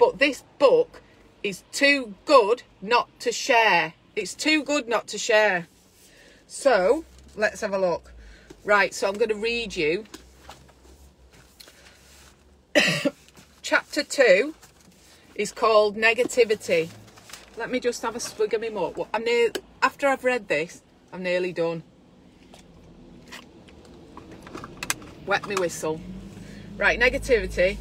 But this book is too good not to share. It's too good not to share. So let's have a look. Right, so I'm going to read you chapter 2 is called Negativity. Let me just have a swig of my mug. After I've read this, I'm nearly done. Wet me whistle. Right, negativity.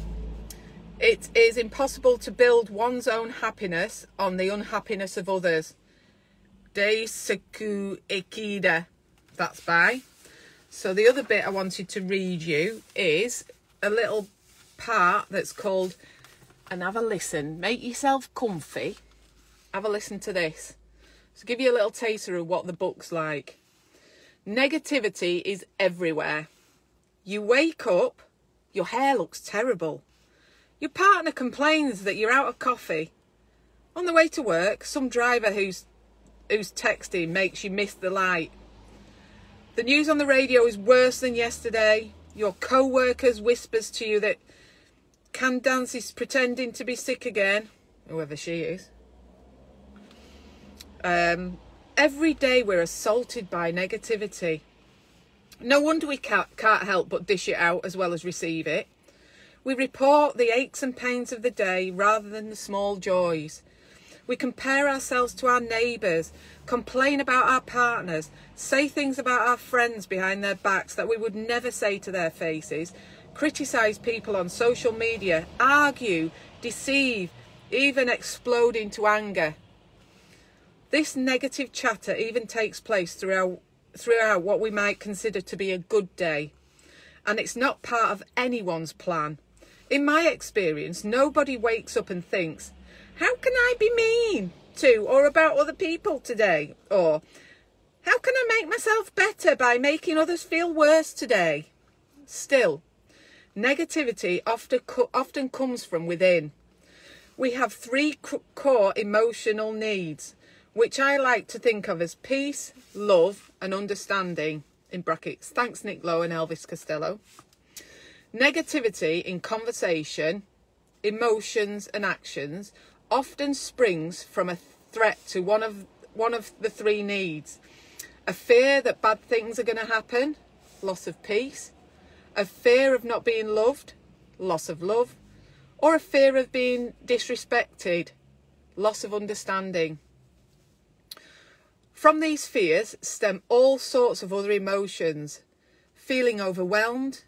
It is impossible to build one's own happiness on the unhappiness of others. Daisaku Ikeda. That's by. So the other bit I wanted to read you is a little part that's called, and have a listen, make yourself comfy, have a listen to this. So give you a little taster of what the book's like. Negativity is everywhere. You wake up, your hair looks terrible. Your partner complains that you're out of coffee. On the way to work, some driver who's texting makes you miss the light. The news on the radio is worse than yesterday. Your co-workers whispers to you that Candace is pretending to be sick again, whoever she is. Every day we're assaulted by negativity. No wonder we can't help but dish it out as well as receive it. We report the aches and pains of the day rather than the small joys. We compare ourselves to our neighbours, complain about our partners, say things about our friends behind their backs that we would never say to their faces, criticise people on social media, argue, deceive, even explode into anger. This negative chatter even takes place throughout what we might consider to be a good day. And it's not part of anyone's plan. In my experience, nobody wakes up and thinks, how can I be mean to or about other people today? Or, how can I make myself better by making others feel worse today? Still, negativity often comes from within. We have 3 core emotional needs, which I like to think of as peace, love and understanding, in brackets. Thanks, Nick Lowe and Elvis Costello. Negativity in conversation, emotions and actions often springs from a threat to one of the 3 needs. A fear that bad things are going to happen, loss of peace. A fear of not being loved, loss of love. Or a fear of being disrespected, loss of understanding. From these fears stem all sorts of other emotions. Feeling overwhelmed,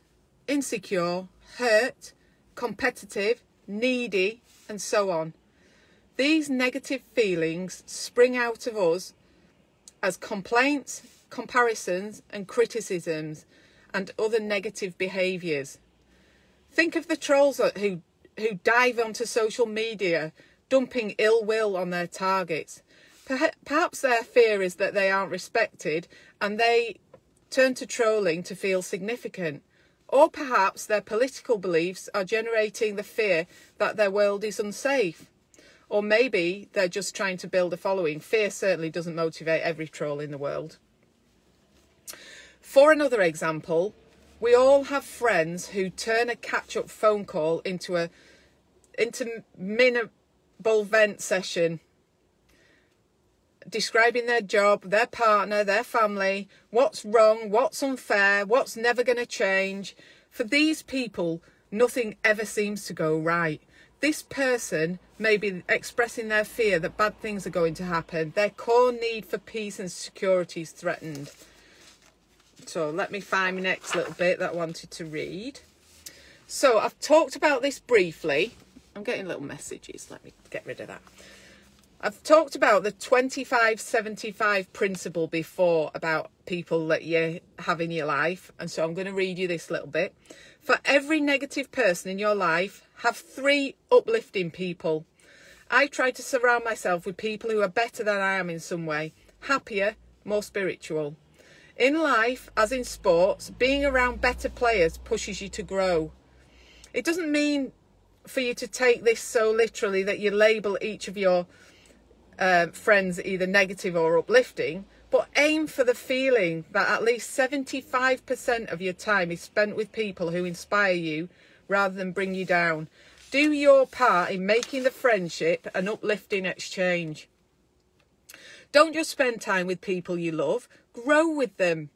insecure, hurt, competitive, needy, and so on. These negative feelings spring out of us as complaints, comparisons, and criticisms, and other negative behaviours. Think of the trolls who dive onto social media, dumping ill will on their targets. Perhaps their fear is that they aren't respected, and they turn to trolling to feel significant. Or perhaps their political beliefs are generating the fear that their world is unsafe. Or maybe they're just trying to build a following. Fear certainly doesn't motivate every troll in the world. For another example, we all have friends who turn a catch-up phone call into a interminable vent session, describing their job, their partner, their family, what's wrong, what's unfair, what's never going to change. For these people, nothing ever seems to go right. This person may be expressing their fear that bad things are going to happen. Their core need for peace and security is threatened. So let me find my next little bit that I wanted to read. So I've talked about this briefly. I'm getting little messages. Let me get rid of that. I've talked about the 25-75 principle before about people that you have in your life. And so I'm going to read you this little bit. For every negative person in your life, have 3 uplifting people. I try to surround myself with people who are better than I am in some way, happier, more spiritual. In life, as in sports, being around better players pushes you to grow. It doesn't mean for you to take this so literally that you label each of your friends either negative or uplifting, but aim for the feeling that at least 75% of your time is spent with people who inspire you rather than bring you down. Do your part in making the friendship an uplifting exchange. Don't just spend time with people you love, grow with them.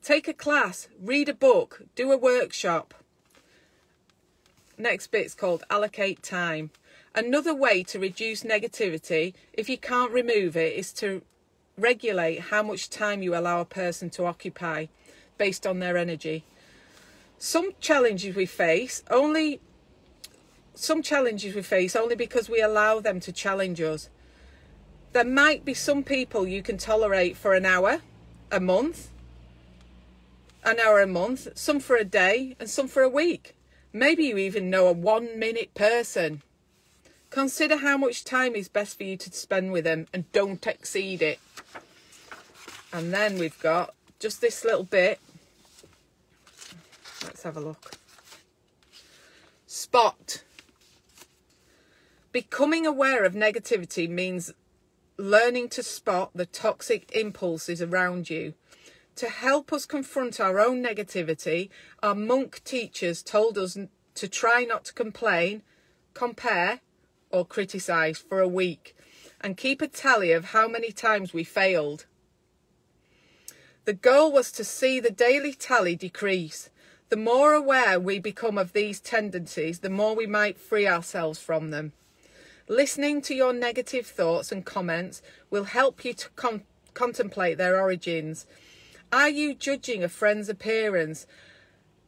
Take a class, read a book, do a workshop. Next bit's called allocate time. Another way to reduce negativity, if you can't remove it, is to regulate how much time you allow a person to occupy based on their energy. Some challenges we face only because we allow them to challenge us. There might be some people you can tolerate for an hour a month, some for a day, and some for a week. Maybe you even know a 1 minute person. Consider how much time is best for you to spend with them and don't exceed it. And then we've got just this little bit. Let's have a look. Spot. Becoming aware of negativity means learning to spot the toxic impulses around you. To help us confront our own negativity, our monk teachers told us to try not to complain, compare, or criticise for a week, and keep a tally of how many times we failed. The goal was to see the daily tally decrease. The more aware we become of these tendencies, the more we might free ourselves from them. Listening to your negative thoughts and comments will help you to contemplate their origins. Are you judging a friend's appearance?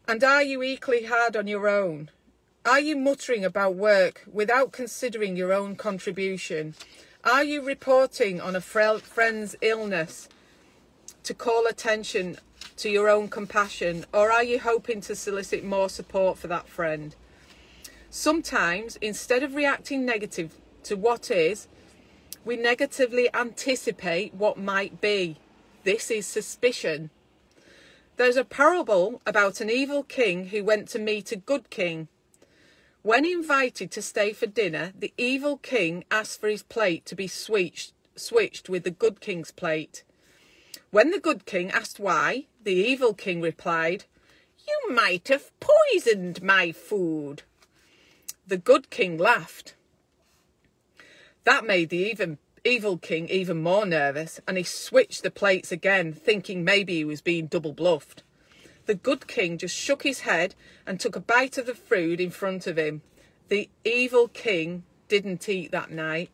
And are you equally hard on your own? Are you muttering about work without considering your own contribution? Are you reporting on a friend's illness to call attention to your own compassion? Or are you hoping to solicit more support for that friend? Sometimes, instead of reacting negative to what is, we negatively anticipate what might be. This is suspicion. There's a parable about an evil king who went to meet a good king. When invited to stay for dinner, the evil king asked for his plate to be switched with the good king's plate. When the good king asked why, the evil king replied, "You might have poisoned my food." The good king laughed. That made the evil king even more nervous, and he switched the plates again, thinking maybe he was being double bluffed. The good king just shook his head and took a bite of the food in front of him. The evil king didn't eat that night.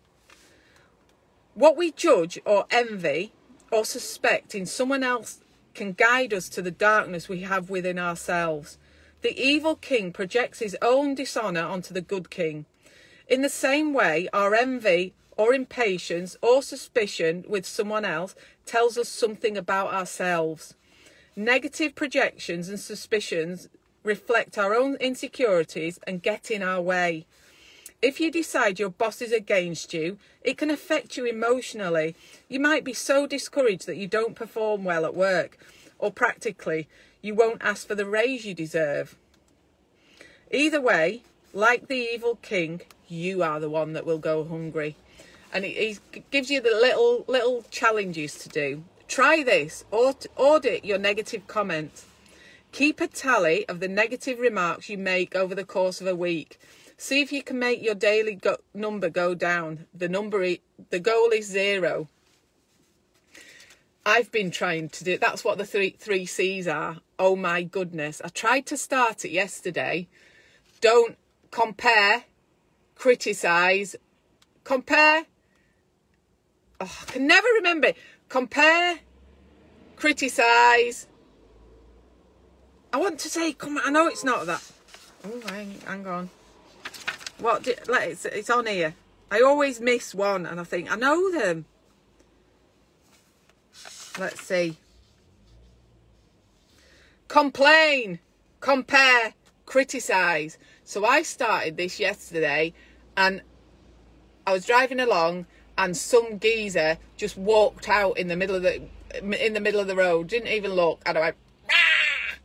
What we judge or envy or suspect in someone else can guide us to the darkness we have within ourselves. The evil king projects his own dishonour onto the good king. In the same way, our envy or impatience or suspicion with someone else tells us something about ourselves. Negative projections and suspicions reflect our own insecurities and get in our way. If you decide your boss is against you, it can affect you emotionally. You might be so discouraged that you don't perform well at work, or practically, you won't ask for the raise you deserve. Either way, like the evil king, you are the one that will go hungry. And he gives you the little challenges to do. Try this. Audit your negative comments. Keep a tally of the negative remarks you make over the course of a week. See if you can make your daily number go down. The goal is 0. I've been trying to do it. That's what the three C's are. Oh my goodness. I tried to start it yesterday. Don't compare, criticise, compare. Oh, I can never remember it. Compare, criticise. I want to say, come on, I know it's not that. Oh, hang on. It's on here. I always miss one and I think, I know them. Let's see. Complain, compare, criticise. So I started this yesterday and I was driving along and some geezer just walked out in the middle of in the middle of the road, didn't even look, and I went, ah!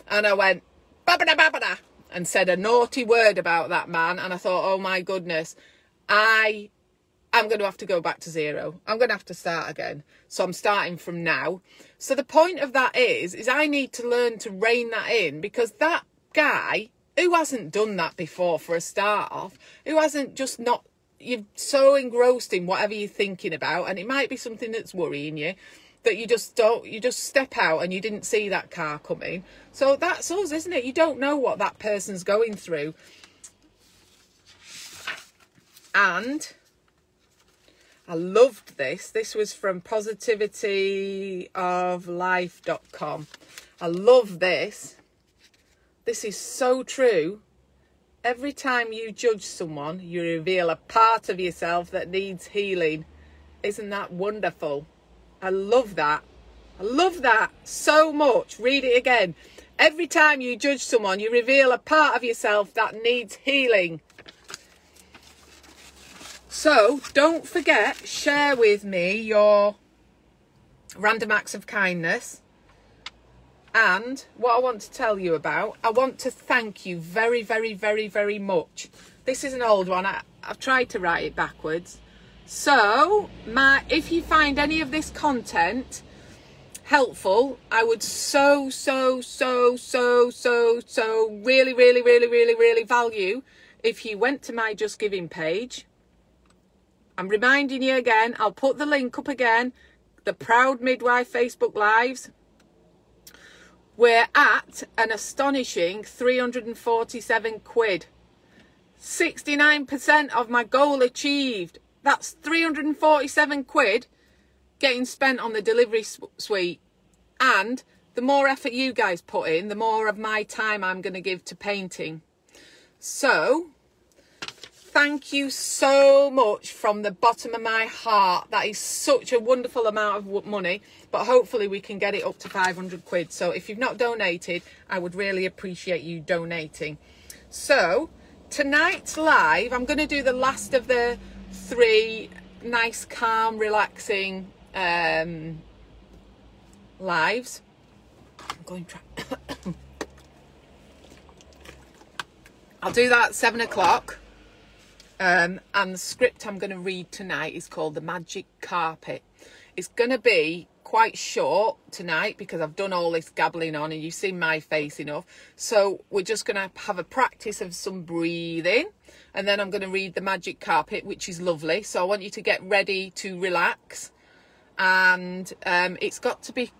And I went, babada babada, and said a naughty word about that man. And I thought, oh my goodness, I'm going to have to go back to zero. I'm going to have to start again. So I'm starting from now. So the point of that is I need to learn to rein that in, because that guy who hasn't done that before, for a start off, who hasn't just not, you're so engrossed in whatever you're thinking about, and it might be something that's worrying you, that you just step out and you didn't see that car coming. So that's us, isn't it? You don't know what that person's going through. And I loved this. This was from positivityoflife.com. I love this. This is so true. Every time you judge someone, you reveal a part of yourself that needs healing. Isn't that wonderful? I love that. I love that so much. Read it again. Every time you judge someone, you reveal a part of yourself that needs healing. So don't forget, share with me your random acts of kindness. And what I want to tell you about, I want to thank you very, very, very, very much. This is an old one. I've tried to write it backwards. So if you find any of this content helpful, I would so really, really, really, really, really value if you went to my Just Giving page. I'm reminding you again, I'll put the link up again, the Proud Midwife Facebook Lives. We're at an astonishing 347 quid. 69% of my goal achieved. That's 347 quid getting spent on the delivery suite. And the more effort you guys put in, the more of my time I'm going to give to painting. So thank you so much from the bottom of my heart. That is such a wonderful amount of money, but hopefully we can get it up to 500 quid. So if you've not donated, I would really appreciate you donating. So tonight's live, I'm going to do the last of the 3 nice, calm, relaxing lives. I'm going to try. I'll do that at 7 o'clock. And the script I'm going to read tonight is called The Magic Carpet. It's going to be quite short tonight because I've done all this gabbling on and you've seen my face enough. So we're just going to have a practice of some breathing, and then I'm going to read The Magic Carpet, which is lovely. So I want you to get ready to relax, and it's got to be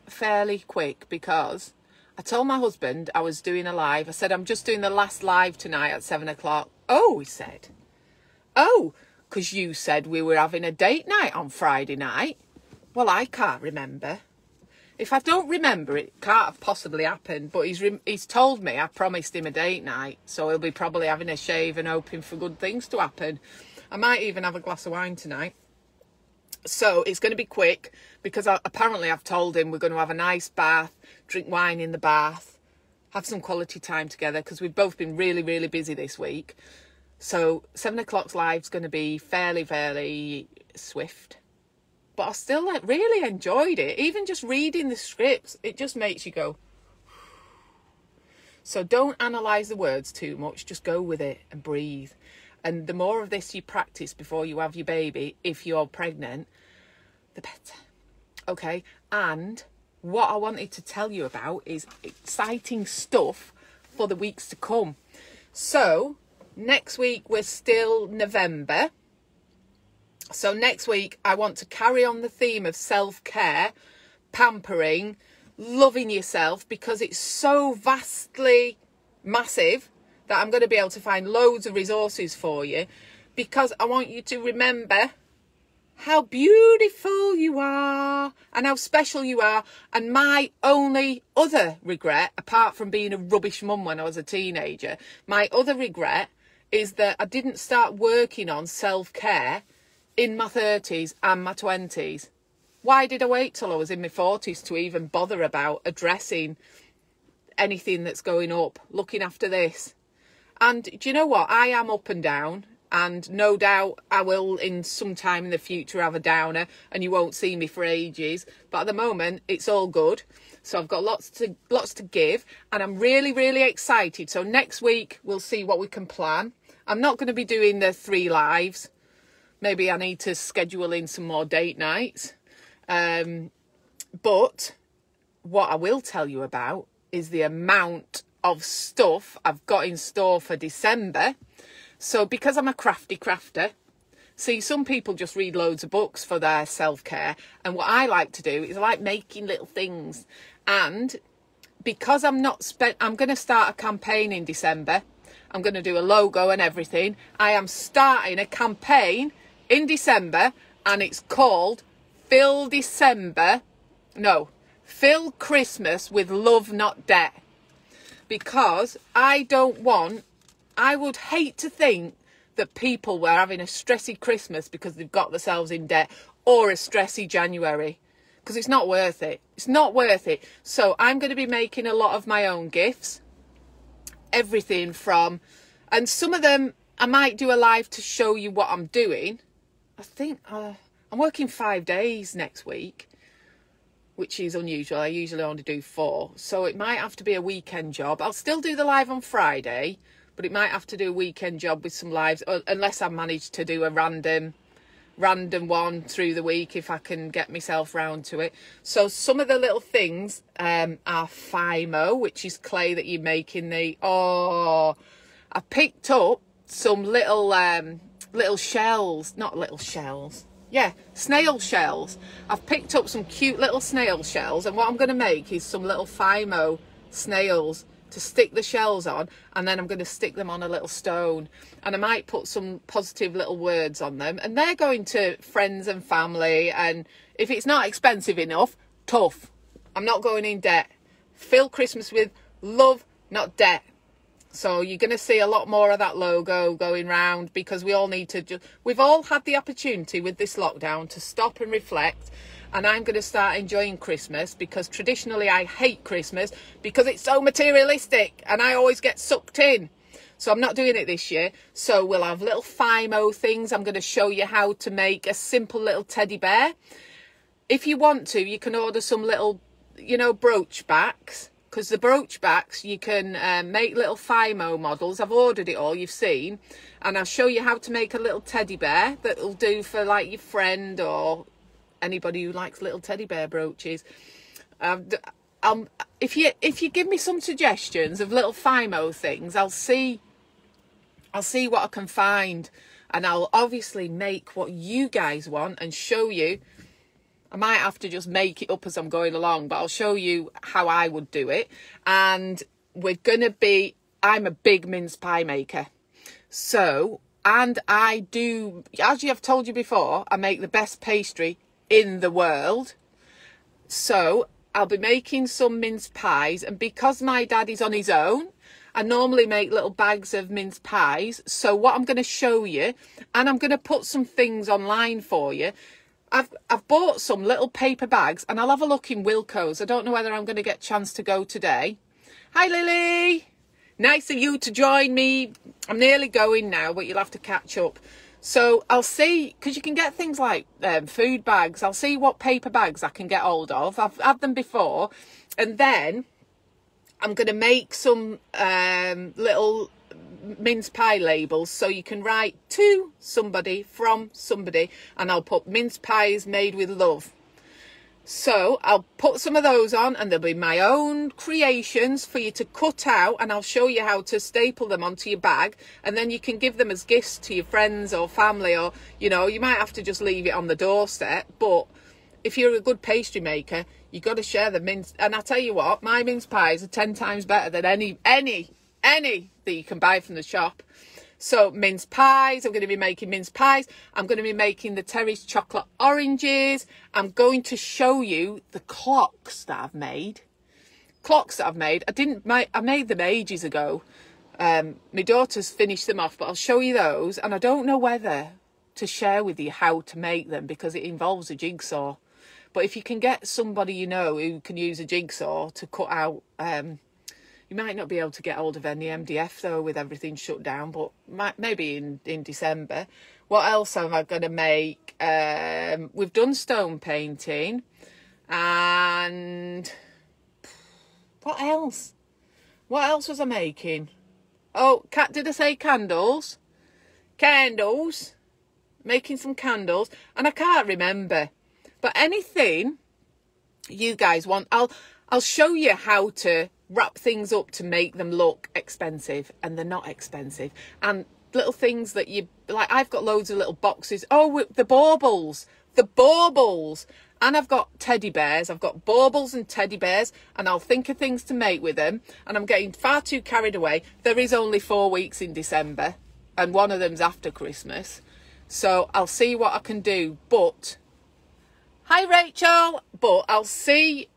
fairly quick because I told my husband I was doing a live. I said, I'm just doing the last live tonight at 7 o'clock. Oh, he said. Oh, because you said we were having a date night on Friday night. Well, I can't remember. If I don't remember, it can't have possibly happened. But he's told me I promised him a date night. So he'll be probably having a shave and hoping for good things to happen. I might even have a glass of wine tonight. So it's going to be quick because apparently I've told him we're going to have a nice bath, drink wine in the bath, have some quality time together because we've both been really, really busy this week. So 7 o'clock's live's going to be fairly, fairly swift. But I still really enjoyed it. Even just reading the scripts, it just makes you go. So don't analyse the words too much. Just go with it and breathe. And the more of this you practice before you have your baby, if you're pregnant, the better. Okay? And what I wanted to tell you about is exciting stuff for the weeks to come. So next week, we're still November. So next week, I want to carry on the theme of self-care, pampering, loving yourself, because it's so vastly massive that I'm going to be able to find loads of resources for you, because I want you to remember how beautiful you are and how special you are. And my only other regret, apart from being a rubbish mum when I was a teenager, my other regret is that I didn't start working on self-care in my 30s and my 20s. Why did I wait till I was in my 40s to even bother about addressing anything that's going up, looking after this? And do you know what? I am up and down. and no doubt I will in some time in the future have a downer and you won't see me for ages, but at the moment it's all good. So I've got lots to give, and I'm really, really excited. So next week we'll see what we can plan. I'm not going to be doing the 3 lives. Maybe I need to schedule in some more date nights. But what I will tell you about is the amount of stuff I've got in store for December. So because I'm a crafter, see, some people just read loads of books for their self-care. And what I like to do is I like making little things. And because I'm going to start a campaign in December. I'm going to do a logo and everything. I am starting a campaign in December, and it's called Fill Christmas with Love, Not Debt. Because I would hate to think that people were having a stressy Christmas because they've got themselves in debt, or a stressy January, because it's not worth it. It's not worth it. So I'm going to be making a lot of my own gifts. Everything from, and some of them I might do a live to show you what I'm doing. I think I'm working 5 days next week, which is unusual. I usually only do 4, so it might have to be a weekend job. I'll still do the live on Friday, but it might have to do a weekend job with some lives, unless I manage to do a random one through the week, if I can get myself round to it. So some of the little things are Fimo, which is clay that you make in the... Oh, I picked up some little shells. Not little shells. Yeah, snail shells. I've picked up some cute little snail shells, and what I'm going to make is some little Fimo snails to stick the shells on, and then I'm going to stick them on a little stone, and I might put some positive little words on them, and they're going to friends and family. And if it's not expensive enough, tough, I'm not going in debt. Fill Christmas with love, not debt. So you're going to see a lot more of that logo going round, because we all need to we've all had the opportunity with this lockdown to stop and reflect. And I'm going to start enjoying Christmas, because traditionally I hate Christmas because it's so materialistic and I always get sucked in. So I'm not doing it this year. So we'll have little Fimo things. I'm going to show you how to make a simple little teddy bear. If you want to, you can order some little, brooch backs, because the brooch backs, you can make little Fimo models. I've ordered it all, you've seen. And I'll show you how to make a little teddy bear that'll do for like your friend or anybody who likes little teddy bear brooches. If you give me some suggestions of little Fimo things, I'll see what I can find, and I'll obviously make what you guys want and show you. I might have to just make it up as I'm going along, but I'll show you how I would do it. And I'm a big mince pie maker. So, and I do, as I've told you before, I make the best pastry in the world. So I'll be making some mince pies, and because my dad is on his own, I normally make little bags of mince pies. So what I'm going to show you, and I'm going to put some things online for you. I've bought some little paper bags, and I'll have a look in Wilko's. I don't know whether I'm going to get a chance to go today. Hi Lily, nice of you to join me. I'm nearly going now, but you'll have to catch up. So I'll see, because you can get things like food bags. I'll see what paper bags I can get hold of. I've had them before. And then I'm going to make some little mince pie labels, so you can write to somebody, from somebody, and I'll put mince pies made with love. So I'll put some of those on, and they'll be my own creations for you to cut out, and I'll show you how to staple them onto your bag, and then you can give them as gifts to your friends or family, or you might have to just leave it on the doorstep. But if you're a good pastry maker, you've got to share the mince. And I tell you what, my mince pies are 10 times better than any that you can buy from the shop. So mince pies, I'm going to be making mince pies. I'm going to be making the Terry's chocolate oranges. I'm going to show you the clocks that I've made. I made them ages ago. My daughter's finished them off, but I'll show you those. And I don't know whether to share with you how to make them, because it involves a jigsaw. But if you can get somebody who can use a jigsaw to cut out You might not be able to get hold of any MDF though with everything shut down, but maybe in December. What else am I going to make? We've done stone painting. And what else? What else was I making? Oh, did I say candles? Candles. Making some candles. And I can't remember. But anything you guys want, I'll show you how to wrap things up to make them look expensive, and they're not expensive. And little things that you like, I've got loads of little boxes. Oh, the baubles, and I've got teddy bears. I've got baubles and teddy bears, and I'll think of things to make with them, and I'm getting far too carried away. There is only 4 weeks in December, and one of them's after Christmas, so I'll see what I can do. But hi Rachel, but I'll see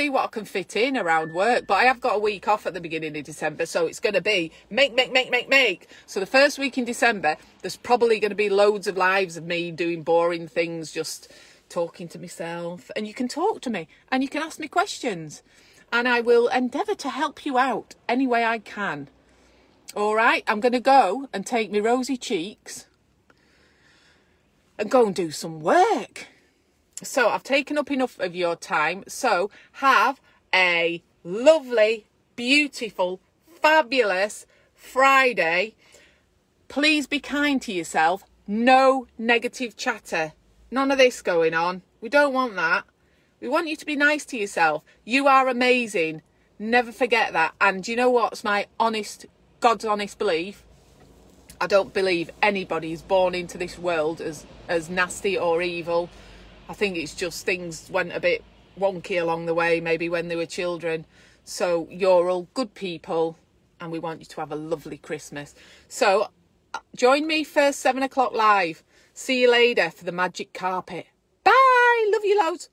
what I can fit in around work. But I have got a week off at the beginning of December, so it's going to be make. So the first week in December, there's probably going to be loads of lives of me doing boring things, just talking to myself. And you can talk to me, and you can ask me questions, and I will endeavour to help you out any way I can. All right, I'm going to go and take my rosy cheeks and go and do some work. So I've taken up enough of your time. So have a lovely, beautiful, fabulous Friday. Please be kind to yourself. No negative chatter. None of this going on. We don't want that. We want you to be nice to yourself. You are amazing. Never forget that. And you know what's my God's honest belief? I don't believe anybody is born into this world as nasty or evil. I think it's just things went a bit wonky along the way, maybe when they were children. So you're all good people, and we want you to have a lovely Christmas. So join me for 7 o'clock live. See you later for the magic carpet. Bye. Love you loads.